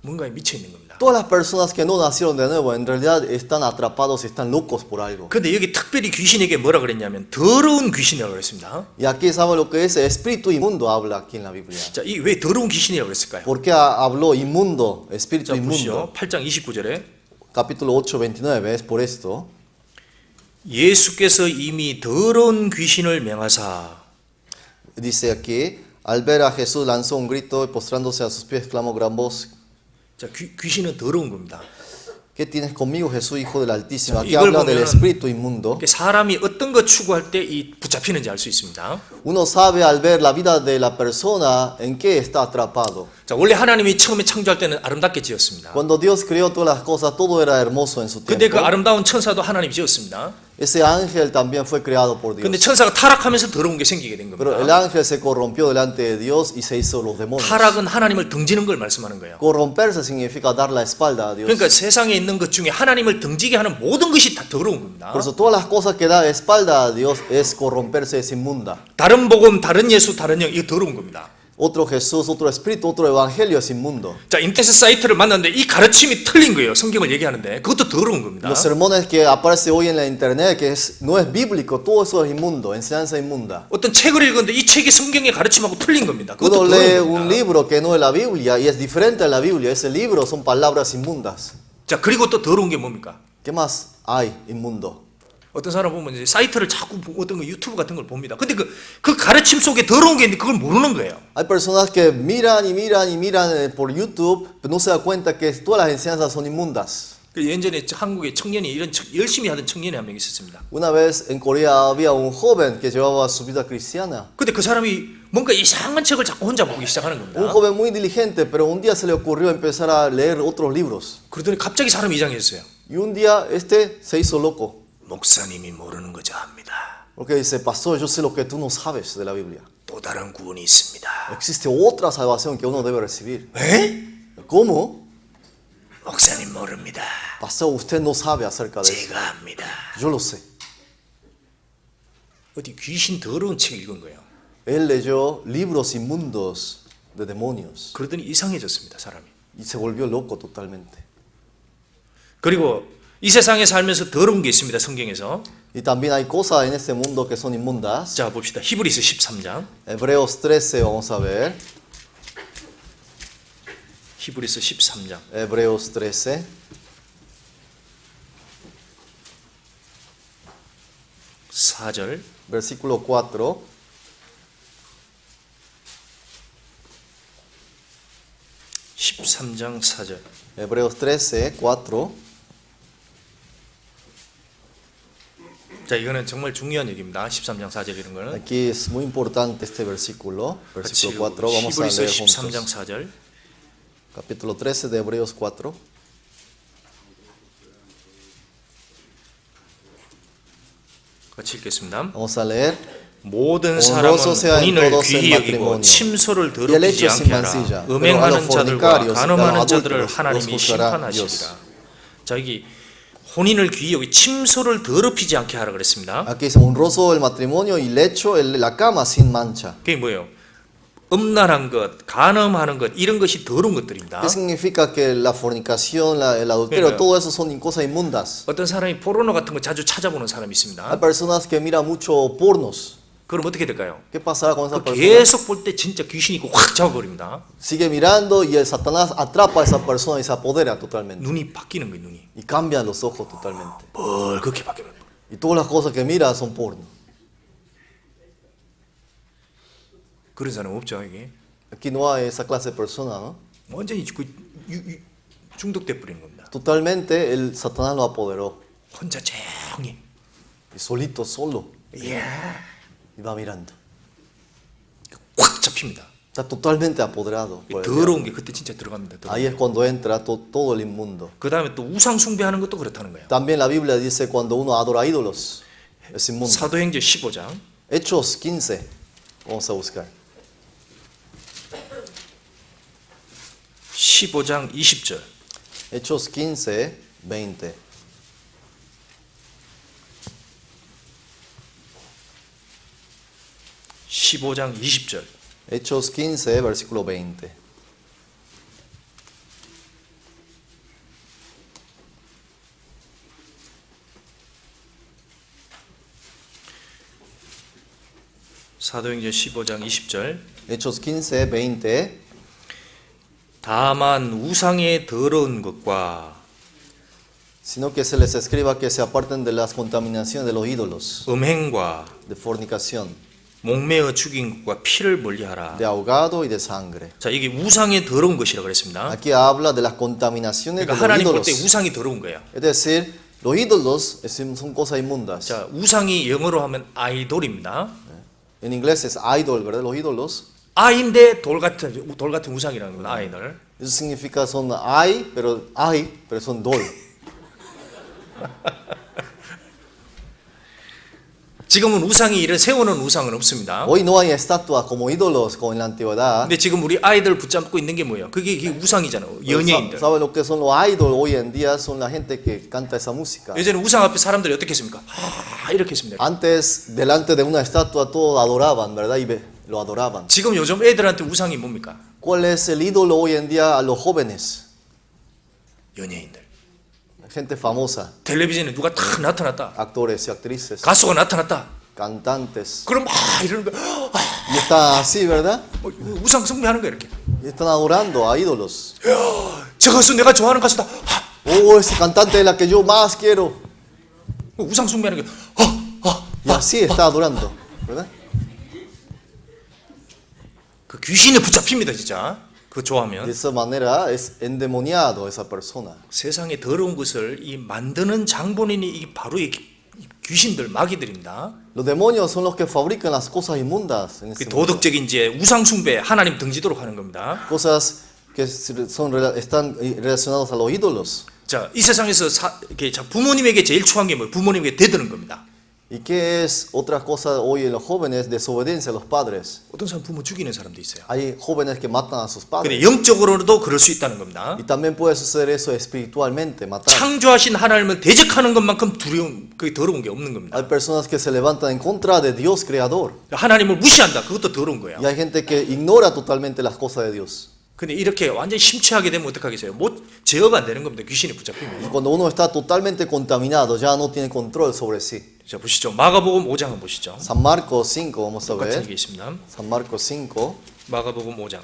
뭔가에 미쳐 있는 겁니다. Todas las personas que no nacieron de nuevo en realidad están atrapados y están locos por algo. 근데 여기 특별히 귀신에게 뭐라 그랬냐면 더러운 귀신이라고 그랬습니다. Y aquí sabe lo que es espíritu inmundo habla aquí en la Biblia. 자, 이 왜 더러운 귀신이라고 그랬을까요? ¿Por qué habló inmundo, espíritu 자, 보시죠. inmundo? 8장 29절에 Capítulo 8, 29 es por esto. 예수께서 이미 더러운 귀신을 명하사 Dice aquí, al ver a Jesús lanzó un grito y postrándose a sus pies clamó gran voz. 자, 귀신은 더러운 겁니다. ¿Qué tienes conmigo, Jesús, Hijo del Altísimo? Aquí 이걸 habla del 보면은 espíritu inmundo. 사람이 어떤 거 추구할 때 이 붙잡히는지 알 수 있습니다. Uno sabe al ver la vida de la persona en qué está atrapado. 자, 원래 하나님이 처음에 창조할 때는 아름답게 지었습니다. Cuando Dios creó todas las cosas, todo era hermoso en su 근데 그 tiempo. 아름다운 천사도 하나님이 지었습니다. Ese ángel también fue creado por 근데 Dios. 천사가 타락하면서 더러운 게 생기게 된 Pero el 겁니다. ángel se corrompió delante de Dios y se hizo los demonios. 타락은 하나님을 등지는 걸 말씀하는 거예요. Corromperse significa dar la espalda a Dios. 그러니까 세상에 있는 것 중에 하나님을 등지게 하는 모든 것이 다 더러운 겁니다. Por eso todas las cosas que da espalda a Dios es corromperse, es inmunda. 다른 복음, 다른 예수, 다른 영, 이거 더러운 겁니다. Otro Jesús, otro espíritu, otro evangelio es inmundo. 자, 인터넷 사이트를 만났는데 이 가르침이 틀린 거예요. 성경을 얘기하는데 그것도 더러운 겁니다. Los sermones que aparecen hoy en la internet, que no es bíblico, todo eso es inmundo, enseñanza inmunda. 어떤 책을 읽었는데 이 책이 성경의 가르침하고 틀린 겁니다. 그것도 Uno lee 더러운 un 겁니다. libro que no es la Biblia y es diferente a la Biblia. Ese libro son palabras inmundas. 자, 그리고 또 더러운 게 뭡니까? ¿Qué más hay inmundo? 어떤 사람 보면 이제 사이트를 자꾸 어떤 거 유튜브 같은 걸 봅니다. 근데 그 가르침 속에 더러운 게 있는데 그걸 모르는 거예요. Hay personas que miran y miran y miran por YouTube, pero no se da cuenta que todas las enseñanzas son inmundas. 그 예전에 한국에 청년이 이런 열심히 하던 청년이 한 명 있었습니다. Una vez en Corea había un joven que llevaba su vida cristiana. 근데 그 사람이 뭔가 이상한 책을 자꾸 혼자 보기 시작하는 Un 겁니다. joven muy diligente, pero un día se le ocurrió empezar a leer otros libros. 그러더니 갑자기 사람이 이상해졌어요. Y un día se hizo loco. 목사님이 모르는 거죠 합니다. Porque dice, pastor, yo sé lo que tú no sabes de la Biblia. 또 다른 구원이 있습니다. Existe otra salvación que uno debe recibir. 에? ¿Cómo? 목사님 모릅니다. Pastor, usted no sabe acerca de eso. 제가 합니다. Yo lo sé. 어디 귀신 더러운 책 읽은 거예요. Él leyó libros inmundos de demonios 그러더니 이상해졌습니다, 사람이. y se volvió loco totalmente. 그리고 이 세상에 살면서 더러운 게 있습니다, 성경에서. Y también hay cosas en este mundo que son inmundas. 자, 봅시다. 히브리서 13장. Hebreos 13 vamos a ver. 히브리서 13장. Hebreos 13. (4절) Versículo 4. (13장 4절) Hebreos 13, 4. 자, 이거는 정말 중요한 얘기입니다. 13장 4절 이런 거는. Aquí es muy importante este versículo. 같이 Versículo 4. Vamos a 히브리서 leer 13장 juntos. 4절. Capítulo 13 de Hebreos 4. 같이 읽겠습니다. Vamos a leer. 모든 사람은 honroso sea en 본인을 todos el 귀히 여기고 matrimonio, 침소를 y el 더럽히지 hecho sin 않게 하라. mancilla, pero a 음행하는 los 자들과 fornicarios y 간음하는 a los 자들을 adúlteros 하나님이 los juzgará 심판하시리라. 자, 여기 혼인을 귀히 여기 침소를 더럽히지 않게 하라 그랬습니다. Aquí es honroso el matrimonio y el hecho, la cama sin mancha. 그게 뭐예요? 음란한 것, 간음하는 것 이런 것이 더러운 것들입니다. ¿Qué significa que la fornicación, el adulterio, Mira. todo eso son cosas inmundas? 어떤 사람이 포르노 같은 거 자주 찾아보는 사람이 있습니다. Hay personas que miran mucho pornos. 그럼 어떻게 될까요? ¿Qué pasará con esa 그 persona? 계속 볼 때 진짜 귀신이 있고 확 잡아버립니다. Sigue mirando y el Satanás atrapa a esa persona y se apodera totalmente. 눈이 바뀌는 거예요, 눈이. Y cambian los ojos totalmente. 그렇게 바뀌는 거예요. Y todas las cosas que mira son porno. 그런 사람 없죠, 이게. Aquí no hay esa clase de persona, ¿no? 완전히 중독돼 버리는 겁니다. Totalmente el Satanás lo apoderó. 혼자 조용히. Y solito, solo. 이야, Y va mirando. 확 잡힙니다. Está totalmente apoderado. por el 더러운 게 그때 진짜 들어갑니다. diablo. Ahí es cuando entra todo el inmundo. 그 다음에 또 우상 숭배하는 것도 그렇다는 거예요. También la Biblia dice cuando uno adora ídolos, es inmundo. 사도행전 15장 Hechos 15. Vamos a buscar. 15장 20절. Hechos 15, 20. (15장 20절) Hechos 15, versículo 20. 사도행전 15장 20절. Hechos 15, 20. 다만 우상의 더러운 것과 Sino que se les escriba que se aparten de las contaminaciones de los ídolos, 음행과 de fornicación, 목매어 죽인 것과 피를 멀리하라. de ahogado y de sangre. 자, 이게 우상의 더러운 것이라고 그랬습니다. Aquí habla de las contaminaciones de 그러니까 los 하나님 볼 때 ídolos. 우상이 더러운 거예요. Es decir, los ídolos son cosas inmundas. 자, 우상이 영어로 하면 아이돌입니다. En inglés es idol, ¿verdad? Los ídolos. 아인데 돌 같은 우상이라는 겁니다. 아이들. Eso significa son hay, pero son dol. 지금은 우상이 이를 세우는 우상은 없습니다. Hoy no hay estatuas como ídolos como en la antigüedad. 근데 지금 우리 아이들 붙잡고 있는 게 뭐예요? 그게 우상이잖아요. 연예인들. ¿Sabe lo que son los idols hoy en día? Son la gente que canta esa música. 예전에 우상 앞에 사람들이 어떻게 했습니까? 이렇게 했습니다. Antes, delante de una estatua, todos adoraban, ¿verdad? Lo adoraban. 지금 요즘 애들한테 우상이 뭡니까? ¿Cuál es el ídolo hoy en día a los jóvenes? 연예인들. Gente famosa, 텔레비전에 누가 탁 나타났다. actores y actrices, 가수가 나타났다. cantantes. 그럼 막 이러는 거. Y está así, ¿verdad? 우상 숭배하는 거야 이렇게. Y están adorando a ídolos. 저 가수 내가 좋아하는 가수다. Oh, ese cantante es la que yo más quiero. 우상 숭배하는 게. Y así está adorando, ¿verdad? 그 귀신에 붙잡힙니다 진짜. 그거 De 좋아하면. esa manera es endemoniado esa persona. 세상에 더러운 것을 이 만드는 장본인이 이 바로 이 귀신들 마귀들입니다. Los demonios son los que fabrican las cosas inmundas. En 그 este mundo. 도덕적인 이제 우상 숭배 하나님 등지도록 하는 겁니다. Cosas que están relacionadas a los ídolos. 자, 이 세상에서 이렇게 부모님에게 제일 추한 게 뭐예요? 부모님에게 대드는 겁니다. ¿Y qué es otra cosa hoy en los jóvenes? Desobediencia a los padres. 어떤 사람 부모 죽이는 사람도 있어요. Hay jóvenes que matan a sus 근데 padres. 영적으로도 그럴 수 있다는 겁니다. Y también puede suceder eso espiritualmente, matar. 창조하신 하나님을 대적하는 것만큼 두려운 그게 더러운 게 없는 겁니다. Hay personas que se levantan en contra de Dios creador. 하나님을 무시한다. 그것도 더러운 거예요. Y hay gente que ignora totalmente las cosas de Dios. 근데 이렇게 완전히 심취하게 되면 어떡하겠어요? 제어가 안 되는 겁니다. 귀신이 붙잡히면. Cuando uno está totalmente contaminado, ya no tiene control sobre sí. 자, 보시죠. 마가복음 5장 한번 보시죠. San Marcos 5, vamos a 똑같은 ver. 게 있습니다. San Marcos 5, 마가복음 5장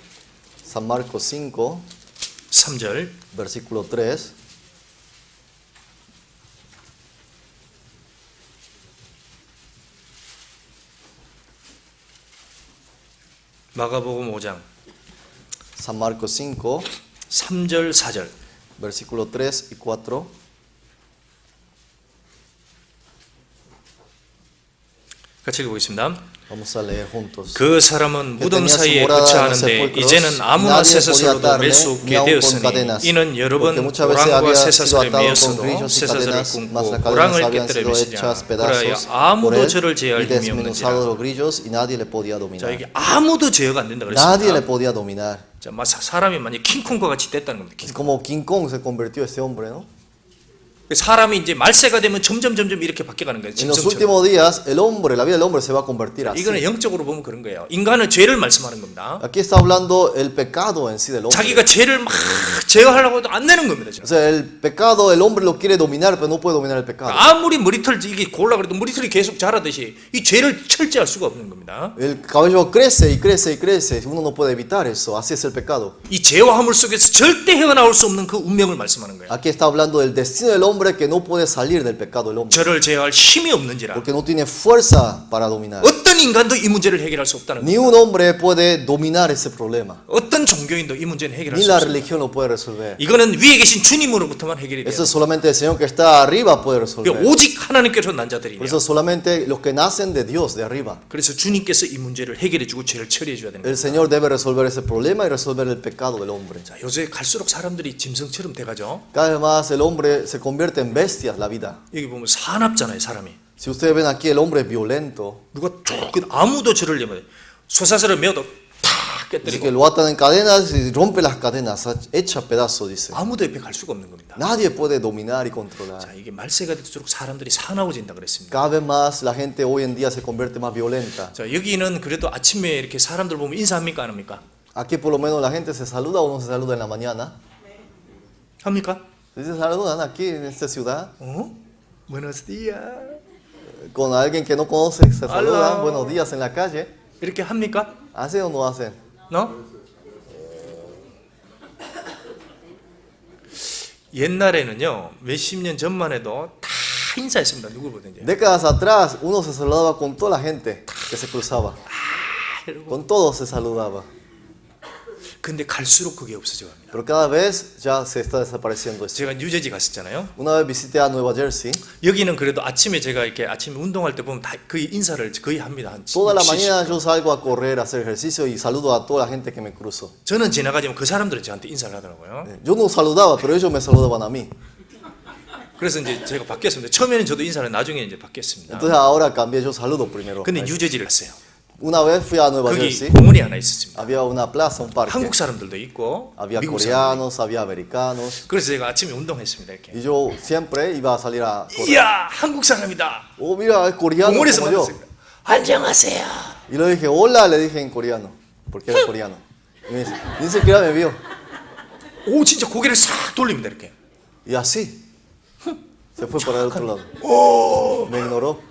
San Marcos 5, 3절. versículo 3. 마가복음 5장 San Marcos 5, 3절 4절. versículo 3 y 4. 같이 읽어보겠습니다. Vamos a leer juntos. 그 사람은 Que 무덤 tenía su 사이에 morada en los 거처하는데 sepulcros, 이제는 아무나 nadie 쇠사슬로도 podía 맬 수 atarle, 없게 ni aun con 되었으니 cadenas, 이는 여러 번 porque muchas veces 고랑과 había sido 쇠사슬에 atado con 매였어도 grillos y 쇠사슬을 cadenas, mas 끊고 las cadenas 고랑을 habían 깨뜨려 sido 미시냐. hechas 그러야 pedazos por 아무도 él 저를 제어할 y 힘이 desmenuzados 없는지라. los grillos y nadie le podía 자, dominar. 이게 아무도 제어가 안 된다 Nadie le 그랬습니다. podía dominar. 자, 사람이 만약 킹콩과 같이 됐다는 겁니다. Es como King Kong se convirtió ese hombre, ¿no? 사람이 이제 말세가 되면 점점 이렇게 바뀌어가는 거예요. En los 짐승처럼. últimos días, el hombre, la vida del hombre se va a convertir así. 이거는 영적으로 보면 그런 거예요. 인간은 죄를 말씀하는 겁니다. Aquí está hablando el pecado en sí del hombre. 자기가 죄를 막 제어하려고 해도 안 되는 겁니다. O sea, el pecado, el hombre lo quiere dominar, pero no puede dominar el pecado. 아무리 머리털 이게 골라 그래도 머리털이 계속 자라듯이 이 죄를 철제할 수가 없는 겁니다. El cabello crece y crece y crece. Uno no puede evitar eso. Así es el pecado. 이 죄와 화물 속에서 절대 헤어나올 수 없는 그 운명을 말씀하는 거예요. Aquí está hablando del destino del hombre que no puede salir del pecado del hombre. 저를 제어할 힘이 없는지라 Porque no tiene fuerza para dominar. 어떤 인간도 이 문제를 해결할 수 없다는 Ni 거예요. un hombre puede dominar ese problema. 어떤 종교인도 이 문제는 해결할 Ni 수 la 없어요. religión lo puede resolver. 이거는 위에 계신 주님으로부터만 해결이 돼요. Eso es solamente el Señor que está arriba puede resolver. 오직 하나님께서 난 Por 자들이에요. eso solamente los que nacen de Dios, de arriba. 그래서 주님께서 이 문제를 해결해주고 죄를 처리해줘야 되는 거예요. El Señor debe resolver ese problema y resolver el pecado del hombre. 자, 요새 갈수록 사람들이 짐승처럼 돼가죠. Cada vez más el hombre se convierte en bestias, la vida. 여기 보면 사납잖아요, 사람이. Si ustedes ven aquí, el hombre es violento. 누가 쭉 아무도 저를 내면 쇠사슬을 메어도 탁 Dice que 깨뜨리고 lo atan en cadenas y rompe las cadenas, echa pedazos, dice. 아무도 옆에 갈 수가 없는 겁니다. Nadie puede dominar y controlar. 자, 이게 말세가 될수록 사람들이 사나워진다 그랬습니다. Cada vez más la gente hoy en día se convierte más violenta. 자, 여기는 그래도 아침에 이렇게 사람들 보면 인사합니까, 안 합니까? Aquí por lo menos la gente se saluda o no se saluda en la mañana. 합니까? Si se saludan aquí en esta ciudad 어? Buenos días. con alguien que no conoce, se Hola. saludan buenos días en la calle. 이렇게 합니까? ¿Hacen o no hacen? 너? 옛날에는요, 몇십 년 전만 해도 다 인사했습니다. 누구 보든지. Décadas atrás uno se saludaba con toda la gente que se cruzaba. Con todos se saludaba. 근데 갈수록 그게 없어져 갑니다. Pero cada vez ya se está desapareciendo esto. 제가 뉴저지 갔었잖아요. Una vez visité a Nueva Jersey. 여기는 그래도 아침에 제가 이렇게 아침에 운동할 때 보면 다 거의 인사를 거의 합니다. 한 Toda la 70. mañana yo salgo a correr, a hacer ejercicio y saludo a toda la gente que me cruzo. 저는 지나가지만 그 사람들은 저한테 인사를 하더라고요. Yo no saludaba, pero ellos me saludaban a mí. 그래서 이제 제가 바뀌었습니다. 처음에는 저도 인사를 나중에 이제 바뀌었습니다. Entonces ahora cambié, yo saludo primero. 근데 뉴저지를 갔어요. Una vez fui a Nueva 거기 Jersey, 공원이 하나 있었습니다. había una plaza, un parque. 한국 사람들도 있고 Había 미국 사람들. coreanos, había americanos. 그래서 제가 아침에 운동했습니다. 이렇게. Y yo siempre iba a salir a correr. 이야, 한국 사람이다. Oh, mira, es coreano 공원에서 como yo. 만났습니다. 안녕하세요. Y le dije, hola, le dije en coreano, porque era coreano. Y me dice, ni siquiera me vio. 오, 진짜 고개를 싹 돌립니다. 이렇게. Y así, se fue para el otro lado. Me ignoró.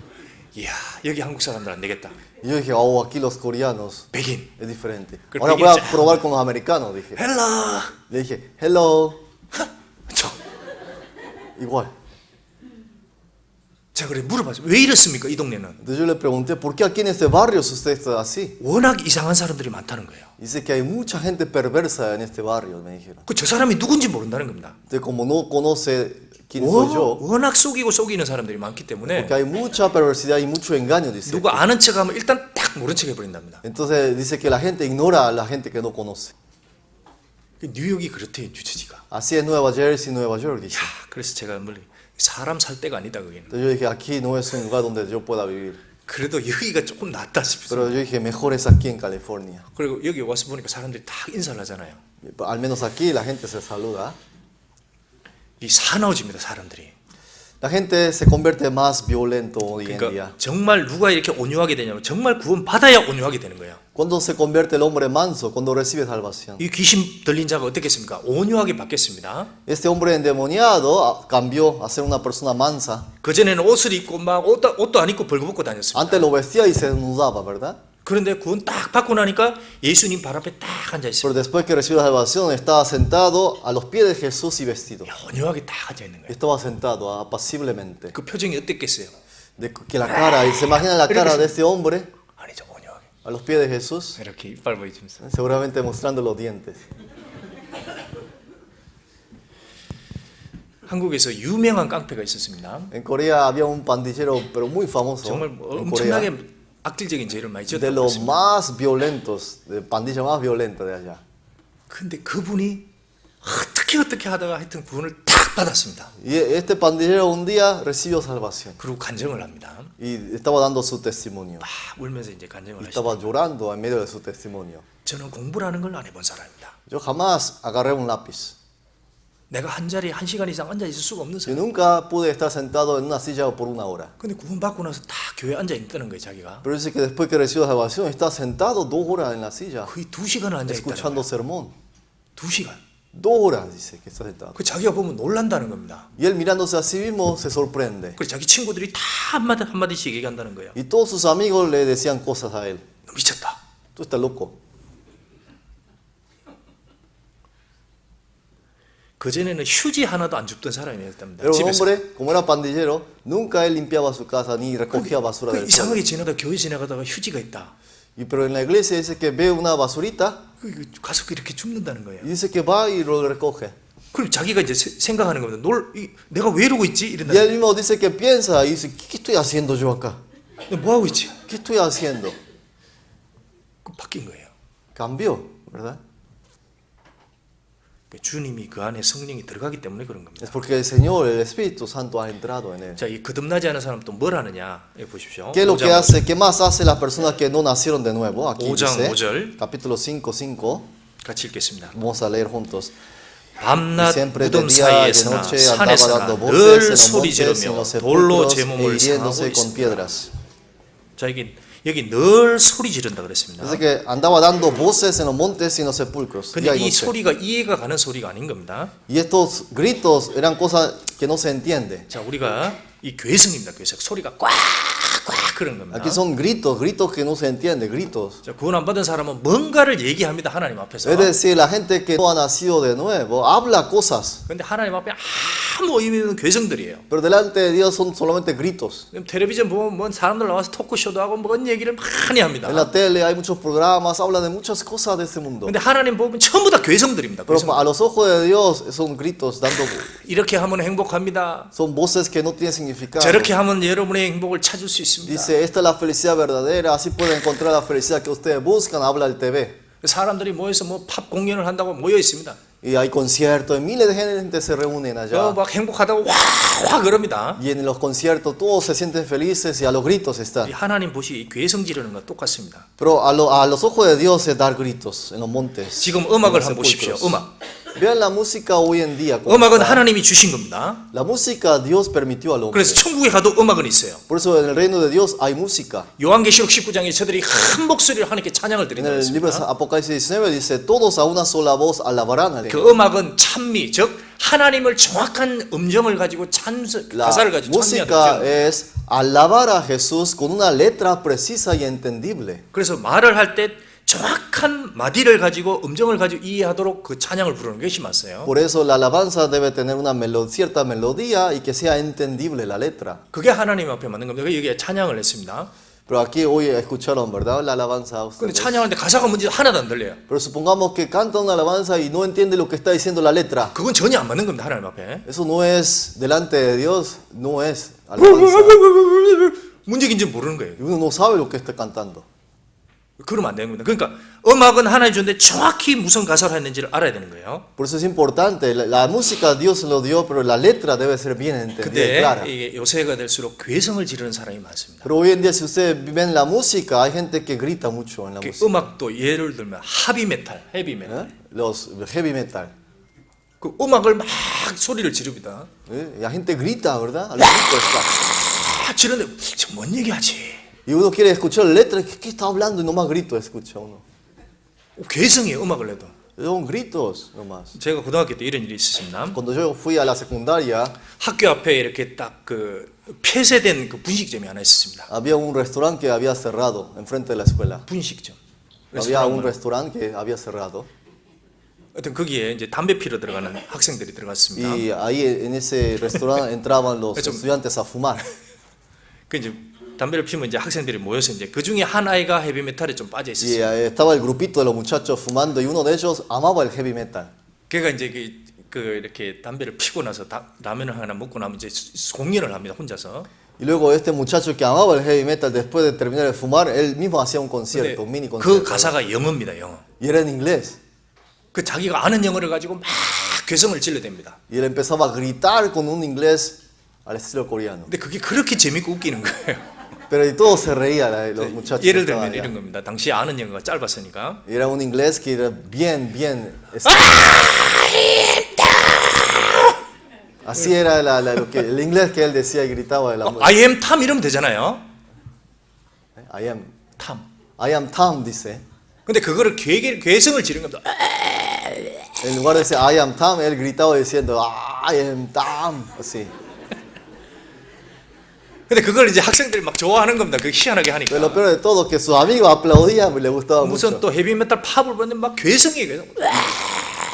이야, 여기 한국 사람들 안 되겠다. Y yo dije, oh, aquí los coreanos 백인. es diferente. Pero Ahora voy pequeño. a probar con los americanos, dije. 헬로. Le dije, hello. 저, Igual. 제가 그래 물어봤어요. 왜 이렇습니까? 이 동네는. Entonces yo le pregunté, ¿por qué aquí en este barrio usted está así? 워낙 이상한 사람들이 많다는 거예요. Dice que hay mucha gente perversa en este barrio, me dijeron. 그 저 사람이 누군지 모른다는 겁니다. Entonces como no conoce quién soy yo, 워낙 속이고 속이는 사람들이 많기 때문에 porque hay mucha perversidad y mucho engaño, dice. 누가 아는 척하면 일단 딱 모른 척 해버린답니다. Entonces dice que la gente ignora a la gente que no conoce. 뉴욕이 그렇대요, 뉴저지가. Así es Nueva Jersey, Nueva York, dice. 야, 그래서 제가 멀리 사람 살 데가 아니다 거기는. Entonces yo dije, aquí no es un lugar donde yo pueda vivir. 그래도 여기가 조금 낫다 싶습니다. Pero yo dije, mejor es aquí en California. 그리고 여기 와서 보니까 사람들이 다 인사를 하잖아요. Al menos aquí la gente se saluda. 이 사나워집니다, 사람들이. La gente se convierte más violento hoy en día. 그러니까 정말 누가 이렇게 온유하게 되냐면 정말 구원 받아야 온유하게 되는 거예요. Cuando se convierte el hombre manso, cuando recibe salvación. 이 귀신 들린 자가 어떻겠습니까? 온유하게 바뀌었습니다. Este hombre endemoniado cambió a ser una persona mansa. 그전에는 옷을 입고 막 옷도 안 입고 벌거벗고 다녔습니다. Antes lo vestía y se desnudaba, ¿verdad? 그런데 구원 딱 받고 나니까 예수님 발 앞에 딱 앉아 Pero 있어요. después que recibió la salvación, estaba sentado a los pies de Jesús y vestido. 온유하게 딱 앉아 있는 거예요. Estaba sentado apaciblemente. 그 표정이 어땠겠어요? De que la cara, y se imagina la cara de este hombre 아니죠, 온유하게. a los pies de Jesús, 이렇게 이빨 보여주면서. seguramente mostrando los dientes. 한국에서 유명한 깡패가 있었습니다. En Corea había un pandillero, pero muy famoso. 정말 En Corea, 엄청나게 악질적인 죄를 많이 de 지었다고 los 했습니다. más violentos, de pandilla más violenta de allá. 근데 그분이 어떻게 하다가 하여튼 구원을 딱 받았습니다. Y este pandillero un día recibió salvación 그리고 간증을 합니다. y estaba dando su testimonio. 막 울면서 이제 간증을 Y 하시죠. estaba llorando en medio de su testimonio. 저는 공부라는 걸 안 해본 사람입니다. Yo jamás agarré un lápiz. 내가 한 자리에 1시간 이상 앉아 있을 수가 없는 Yo 사람. nunca pude estar sentado en una silla por una hora. 근데 구원받고 나서 다 교회에 앉아 있다는 거예요, 자기가. Pero dice que después que recibió la salvación está sentado 2 horas en la silla 거의 2시간을 앉아 있다는 escuchando 거예요. sermón. 2시간. 2 horas dice que está sentado. 그 자기가 보면 놀란다는 겁니다. Y él mirándose a sí mismo se sorprende. 그리고 자기 친구들이 다 한마디씩 얘기한다는 거예요. Y todos sus amigos le decían cosas a él. 너 미쳤다. Tú estás loco. 그전에는 휴지 하나도 안 줍던 사람이었답니다. Era un 집에서. hombre, como era pandillero, nunca él limpiaba su casa ni recogía basura 그 del pueblo. 이상하게 지나가다 교회 지나가다가 휴지가 있다. Y pero en la iglesia dice que ve una basurita 그 가서 이렇게 줍는다는 거예요. y dice que va y lo recoge. 그리고 자기가 이제 생각하는 겁니다. 내가 왜 이러고 있지? Y 이런다. él mismo dice que piensa y dice, ¿qué estoy haciendo yo acá? 뭐 하고 있지? ¿Qué estoy haciendo? 그 바뀐 거예요. Cambió, ¿verdad? 주님이 그 안에 성령이 들어가기 때문에 그런 겁니다. Es porque el Señor, el Espíritu Santo ha entrado en él. 자, 이 거듭나지 않은 사람 또 뭘 하느냐? 여기 보십시오. ¿Qué es lo que 5장 hace? ¿Qué más hace las personas que no nacieron de nuevo? Aquí 5장 dice, 5절 capítulo 5:5. 같이 읽겠습니다. Vamos a leer juntos. 밤낮 Siempre de 무덤 día y de 사이에서나 noche andaba 산에서나 dando voces 늘 en los 소리 montes y en 지르며 los 돌로 sepulcros 제 e 몸을 상하고 hiriéndose con 있습니다. piedras. 자, 여기 늘 소리 지른다 그랬습니다. Dice que andaba dando voces en los montes y en los sepulcros. día 근데 y 이 noche. 소리가 이해가 가는 소리가 아닌 겁니다. Y estos gritos eran cosas que no se entiende. 자, 우리가 이 괴성입니다. 괴성. 소리가 꽉꽉 그런 겁니다. Aquí son gritos, gritos que no se entiende, gritos. 자, 구원 안 받은 사람은 뭔가를 얘기합니다. 하나님 앞에서. Es decir, la gente que no ha nacido de nuevo habla cosas, 근데 하나님 앞에 아무 의미 없는 괴성들이에요. pero delante de Dios son solamente gritos. 그럼 텔레비전 보면 뭔 사람들 나와서 토크쇼도 하고 뭔 얘기를 많이 합니다. En la tele hay muchos programas, hablan de muchas cosas de este mundo. 근데 하나님 보면 전부 다 괴성들입니다. Pero 괴성. a los ojos de Dios son gritos, dando, 이렇게 하면 행복합니다. son voces que no tienen significado. 저렇게 하면 여러분의 행복을 찾을 수 있습니다. Dice, esta es la felicidad verdadera, así pueden encontrar la felicidad que ustedes buscan, habla el TV. 사람들이 모여서 뭐 팝 공연을 한다고 모여 있습니다. Y hay conciertos, y miles de gente se reúnen allá. 막 행복하다고 와와 그럽니다. Y en los conciertos todos se sienten felices y a los gritos 이 están. 하나님 보시 괴성 지르는 거 똑같습니다. Pero a los ojos de Dios es dar gritos en los montes. 지금 en 음악을 los 한번 보십시오. sepulcros. 음악. Vean la música hoy en día. cómo 음악은 está. 하나님이 주신 겁니다. La música Dios permitió al hombre. 그래서 천국에 가도 음악은 있어요. Por eso en el reino de Dios hay música. 요한계시록 19장에 저들이 한 목소리로 하나님께 찬양을 En 드린다고 el libro de 했습니다. Apocalipsis 19 dice, todos a una sola voz alabarán al 그 Señor. 음악은 찬미, 즉 하나님을 정확한 음정을 가지고 La 가사를 가지고 música 찬미하는 es alabar a Jesús con una letra precisa y entendible. 그래서 말을 할 때 정확한 마디를 가지고 음정을 가지고 이해하도록 그 찬양을 부르는 것이 맞어요. Por eso la alabanza debe tener una cierta melodía y que sea entendible la letra. 그게 하나님 앞에 맞는 겁니다. 여기에 찬양을 했습니다. Pero aquí hoy escucharon, ¿verdad? La alabanza. 근데 Ustedes. 찬양할 때 가사가 뭔지 하나도 안 들려요. Pero supongamos que canta una alabanza y no entiende lo que está diciendo la letra. 그건 전혀 안 맞는 겁니다. 하나님 앞에. Eso no es delante de Dios, no es alabanza. 문제인지 모르는 거예요. Y uno no sabe lo que está cantando. 그러면 안 되는 겁니다. 그러니까 음악은 하나님 주는데 정확히 무슨 가사를 했는지를 알아야 되는 거예요. Por eso es importante. La música Dios lo dio, pero la letra debe ser bien entendida y 근데 clara. 이게 요새가 될수록 괴성을 지르는 사람이 많습니다. Pero hoy en día, si ustedes ven la música, hay gente que grita mucho en la 그 música. 음악도 예를 들면 하비메탈, 헤비메탈. ¿Eh? Los heavy metal. 그 음악을 막 소리를 지릅니다. ¿Eh? Y la gente grita, ¿verdad? A los gritos está. 막 지르는데 지금 뭔 얘기하지? Y uno quiere escuchar la letra, ¿qué está hablando? Y nomás grito escucha uno. 괴성이에요. 음악을 해도. Son gritos nomás. 제가 고등학교 때 이런 일이 있었습니다. Cuando yo fui a la secundaria, 학교 앞에 이렇게 딱 그 폐쇄된 그 분식점이 하나 있었습니다. había un restaurante que había cerrado enfrente de la escuela. 분식점. Había un 레스토랑은 restaurante que había cerrado. 하여튼 거기에 이제 담배 피러 들어가는 학생들이 들어갔습니다. Y ahí en ese restaurante entraban los Eso- estudiantes a fumar. 그 이제 담배를 피우면 이제 학생들이 모여서 이제 그 중에 한 아이가 헤비메탈에 좀 빠져 Y 있었어요. estaba el grupito de los muchachos fumando y uno de ellos amaba el heavy metal. 걔가 이제 그 이렇게 담배를 피고 나서 라면을 하나 먹고 나면 이제 공연을 합니다. 혼자서. Y luego este muchacho que amaba el heavy metal, después de terminar de fumar, él mismo hacía un 근데 concierto, un mini 그 concierto. 가사가 영어입니다. 영어. Y era en inglés. 그 자기가 아는 영어를 가지고 막 괴성을 질러댑니다. Y él empezaba a gritar con un inglés al estilo coreano. 근데 그게 그렇게 재밌고 웃기는 거예요. Pero y todos se reían, los muchachos. que 예를 estaban 들면 allá. 이런 겁니다. 당시 아는 영어가 짧았으니까 Y era un inglés que era bien. Así era el inglés que él decía y gritaba de la muerte. I am Tom 이러면 되잖아요. Tom. I am Tom, dice. 근데 그거를 괴성을 지르는 겁니다. En lugar de decir I am Tom, él gritaba diciendo I am Tom. Así. 근데 그걸 이제 학생들이 막 좋아하는 겁니다. 그 희한하게 Pero lo 하니까. peor de todo es que sus amigos aplaudían y le gustaba mucho. 무슨 또 헤비메탈 팝을 보는데 막 괴성이 괴성.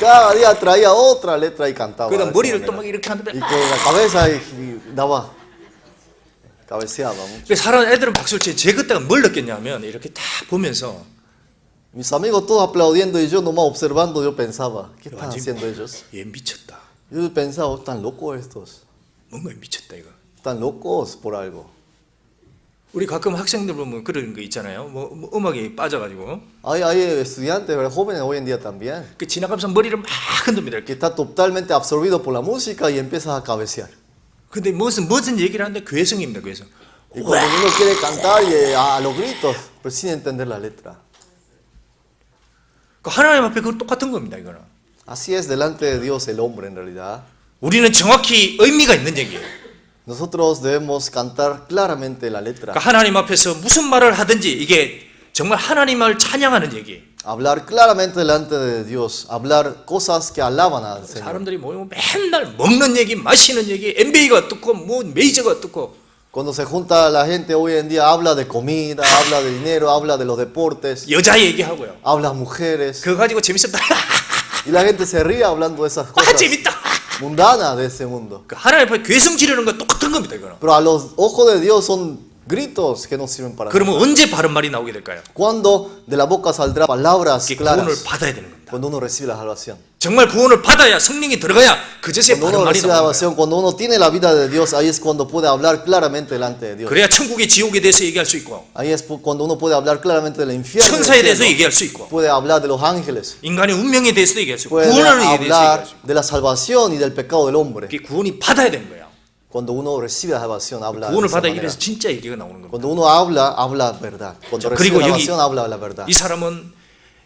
Cada día traía otra letra y cantaba. de 그다음 esa 머리를 또 manera. 막 이렇게 하는데. Y con la cabeza y daba, cabeceaba mucho. 그 사람 애들은 박수를 치지. 제 그때가 뭘 느꼈냐면 이렇게 딱 보면서 Mis amigos todos aplaudiendo y yo nomás observando, yo pensaba, ¿qué están haciendo ellos? 얘 미쳤다. Yo pensaba, "Oh, están locos estos, 뭔가 미쳤다 이거. están locos por algo." 우리 가끔 학생들 보면 그런 거 있잖아요. 뭐 음악에 빠져가지고 Hay estudiantes, ¿verdad? Jóvenes hoy en día también, 그 지나가면서 머리를 막 흔듭니다. que 이렇게. está totalmente absorbido por la música y empiezas a cabecear. 근데 무슨 얘기를 하는데 괴성입니다. 괴성. Y cuando uno quiere cantar y a los gritos, pero sin entender la letra. 그 하나님 앞에 그 똑같은 겁니다. 이거는. Así es delante de Dios el hombre en realidad. 우리는 정확히 의미가 있는 얘기예요. Nosotros debemos cantar claramente la letra. 그러니까 하나님 앞에서 무슨 말을 하든지 이게 정말 하나님을 찬양하는 얘기예요. Hablar claramente delante de Dios, hablar cosas que alaban al Señor. 사람들이 모이면 맨날 먹는 얘기, 마시는 얘기, NBA가 어떻고 뭐 메이저가 어떻고 Cuando se junta la gente hoy en día, habla de comida, habla de dinero, habla de los deportes, 여자 얘기하고요. habla mujeres. 그거 가지고 재밌었다. Y la gente se ríe hablando de esas 아 cosas 재밌다. mundanas de ese mundo. 그 하나님 앞에 괴성 지르는 건 똑같은 겁니다. 이거는. Pero a los ojos de Dios son gritos que no sirven para nada. 그러면 언제 바른 말이 나오게 될까요? Cuando de la boca saldrá palabras 이게 구원을 claras, 받아야 되는 겁니다. cuando uno recibe la salvación. 정말 구원을 받아야 성령이 들어가야 그제서야 Cuando 바른 uno 말이 recibe la 나오는 거예요. salvación, cuando uno tiene la vida de Dios, ahí es cuando puede hablar claramente delante de Dios. 그래야 천국의 지옥에 대해서 얘기할 수 있고 Ahí es cuando uno puede hablar claramente del infierno, 천사에 del 대해서 cielo, 얘기할 수 있고 puede hablar de los ángeles, 인간의 운명에 대해서도 얘기할 수 있고 puede 구원에 대해서 얘기할 hablar 수 있고 de la salvación y del pecado del hombre. 그게 구원이 받아야 되는 거예요. Cuando uno recibe la salvación, habla de 구원을 esa 받아 manera. 입에서 진짜 얘기가 나오는 겁니다. Cuando uno habla, habla verdad. Cuando 자, recibe 그리고 la 여기- salvación, habla la verdad. 이 사람은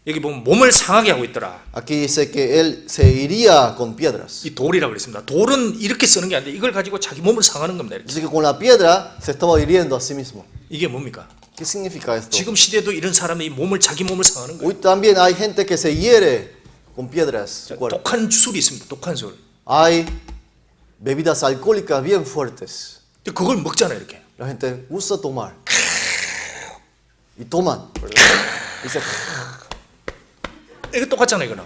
여기 보면 몸을 상하게 하고 있더라. Aquí dice que él se iría con piedras. 이 돌이라고 그랬습니다. 돌은 이렇게 쓰는 게 아닌데 이걸 가지고 자기 몸을 상하는 겁니다. 이렇게. Dice que con la piedra se estaba hiriendo a sí mismo. 이게 뭡니까? ¿Qué significa esto? 지금 시대도 이런 사람이 자기 몸을 상하는 거예요. Hoy también hay gente que se hiere con piedras su cuerpo. 독한 술이 있습니다. 독한 술. Hay bebidas alcohólicas bien fuertes. 근데 그걸 먹잖아요. 이렇게. La gente gusta tomar. Y toman. ¿verdad? Dice, 이게 똑같잖아요. 이거는.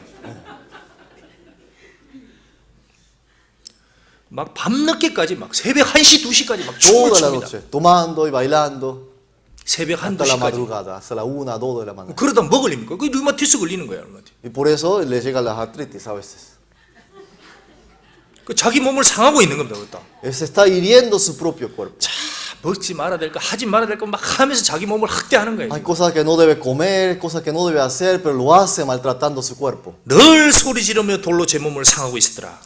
막 밤늦게까지 막 새벽 1시, 2시까지 막 춤을 toda la 춥니다. noche, tomando y bailando 새벽 1, hasta la 2시까지. madrugada, hasta la 1, 2 de la mañana. 그러다 뭐 걸립니까? 그 류마티스 걸리는 거예요. 류마티스. Y por eso le llega la artritis a veces. 그 자기 몸을 상하고 있는 겁니다. 그것도. Se está hiriendo su propio cuerpo. 자, 먹지 말아야 될 거, 하지 말아야 될 거 막 하면서 자기 몸을 학대하는 거예요. Hay cosas que no debe comer, cosas que no debe hacer, pero lo hace maltratando su cuerpo. 늘 소리 지르며 돌로 제 몸을 상하고 있었더라.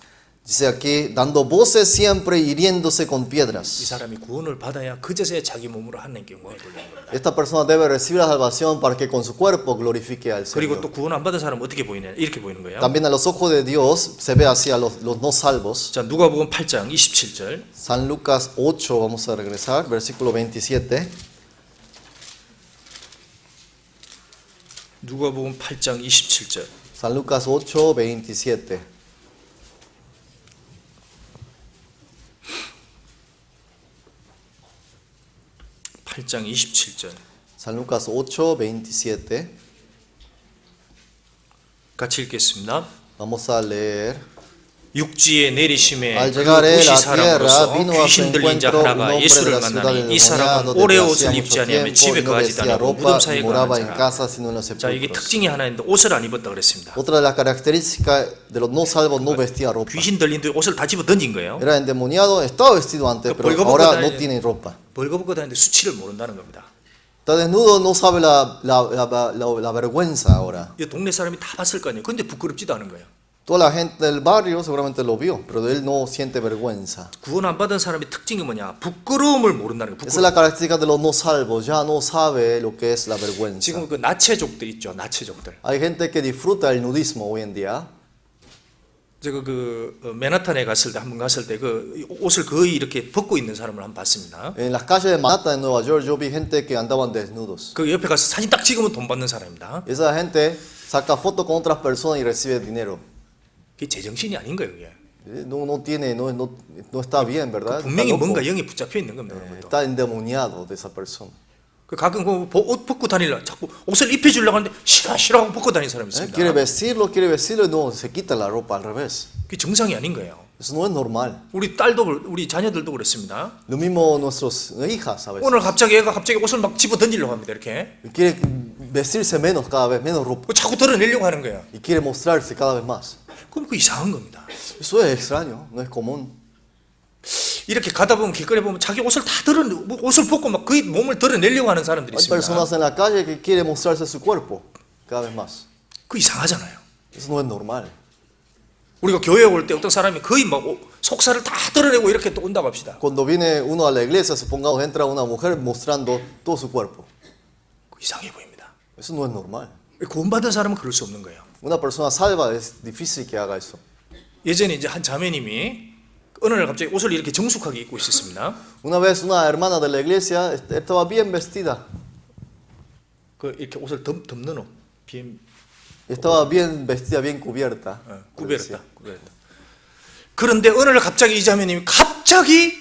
Dice aquí, dando voces siempre, hiriéndose con 이 piedras. 사람이 구원을 받아야 그제서야 자기 몸으로 하나님께 영광을 돌리는 겁니다. Esta persona debe recibir la salvación para que con su cuerpo glorifique al 그리고 또 Señor. 구원 안 받은 사람은 어떻게 보이냐? 이렇게 보이는 거예요. También a los ojos de Dios se ve así a los no salvos. 자, 누가복음 8장 27절. San Lucas 8, vamos a regresar, versículo 27. 누가복음 8장 27절. San Lucas 8, 27. 8장 27절. San Lucas 8, 27. 같이 읽겠습니다. Vamos a leer. 육지에 내리심에 Al 그 llegar él 도시 a 사람으로서 tierra, vino a su 귀신 들린 자 encuentro un 하나가 hombre de 예수를 la ciudad 만나니 이 사람은 endemoniado 오래 desde 옷을 hacía 입지 mucho 아니하며 tiempo 집에 y no 거하지도 vestía 않고 ropa 무덤 y 사이에 moraba en 거하는 자라. casa sino en los 자, 이게 sepulcros. 특징이 하나 있는데 옷을 안 입었다 그랬습니다. Otra de las características de los no salvos no vestía ropa. 귀신 들린 뒤 옷을 다 집어 던진 거예요. Era endemoniado, estaba vestido antes, pero 벌거벗고 ahora no 다니는- tiene ropa. 벌거벗고 다니는데 수치를 모른다는 겁니다. Está desnudo, no sabe la vergüenza ahora. 이 동네 사람이 다 봤을 거 아니에요. 근데 부끄럽지도 않은 거예요. Toda la gente del barrio seguramente lo vio, pero él no siente vergüenza. 구원 안 받은 사람의 특징이 뭐냐? 부끄러움을 모른다는 거예요. Esa es la característica de los no salvos, ya no sabe lo que es la vergüenza. 지금 그 나체족들 있죠. 나체족들. Hay gente que disfruta el nudismo hoy en día. 제가 맨하탄에 갔을 때 한 번 갔을 때 그 옷을 거의 이렇게 벗고 있는 사람을 한번 봤습니다. En las calles de Manhattan, en Nueva York, yo vi gente que andaban desnudos. 그 옆에 가서 사진 딱 찍으면 돈 받는 사람입니다. Esa gente saca fotos con otras personas y recibe dinero. 그게 제정신이 아닌 거예요, 그게. No está bien, ¿verdad? Está 분명히 loco. 뭔가 영이 붙잡혀 있는 겁니다. 그것도. Está endemoniado de esa persona. 그 가끔 옷 벗고 다니려 자꾸 옷을 입혀주려고 하는데 싫어 하고 벗고 다니는 사람이 있습니다. Quiere vestirlo y no, se quita la ropa al revés. 그게 정상이 아닌 거예요. Eso no es normal. 우리 딸도 우리 자녀들도 그랬습니다. Lo mismo nuestras hijas a veces. 오늘 갑자기 애가 갑자기 옷을 막 집어 던지려고 합니다. 이렇게 Quiere vestirse menos cada vez, menos ropa. 자꾸 드러내려고 하는 거예요. Y quiere mostrarse cada vez más. 그럼 그 이상한 겁니다. Eso es extraño, no es común. 이렇게 가다 보면 길거리 보면 자기 옷을 다 옷을 벗고 막 거의 몸을 드러내려고 하는 사람들이 Hay 있습니다. personas en la calle que quieren mostrarse su cuerpo cada vez más. 그 이상하잖아요. Eso no es normal. 우리가 교회에 올 때 어떤 사람이 거의 막 속살을 다 드러내고 이렇게 또 온다고 합시다. Cuando viene uno a la iglesia, supongamos entra una mujer mostrando todo su cuerpo. 그 이상해 보입니다. Eso no es normal. 구원받은 사람은 그럴 수 없는 거예요. Una persona salva es difícil que haga eso. 예전에 이제 한 자매님이 어느 날 갑자기 옷을 이렇게 정숙하게 입고 있었습니다. Una vez una hermana de la iglesia estaba bien vestida, 그 이렇게 옷을 덮는 옷, 비엠 estaba bien vestida, bien cubierta. 구별했다. 그런데 어느 날 갑자기 이 자매님이 갑자기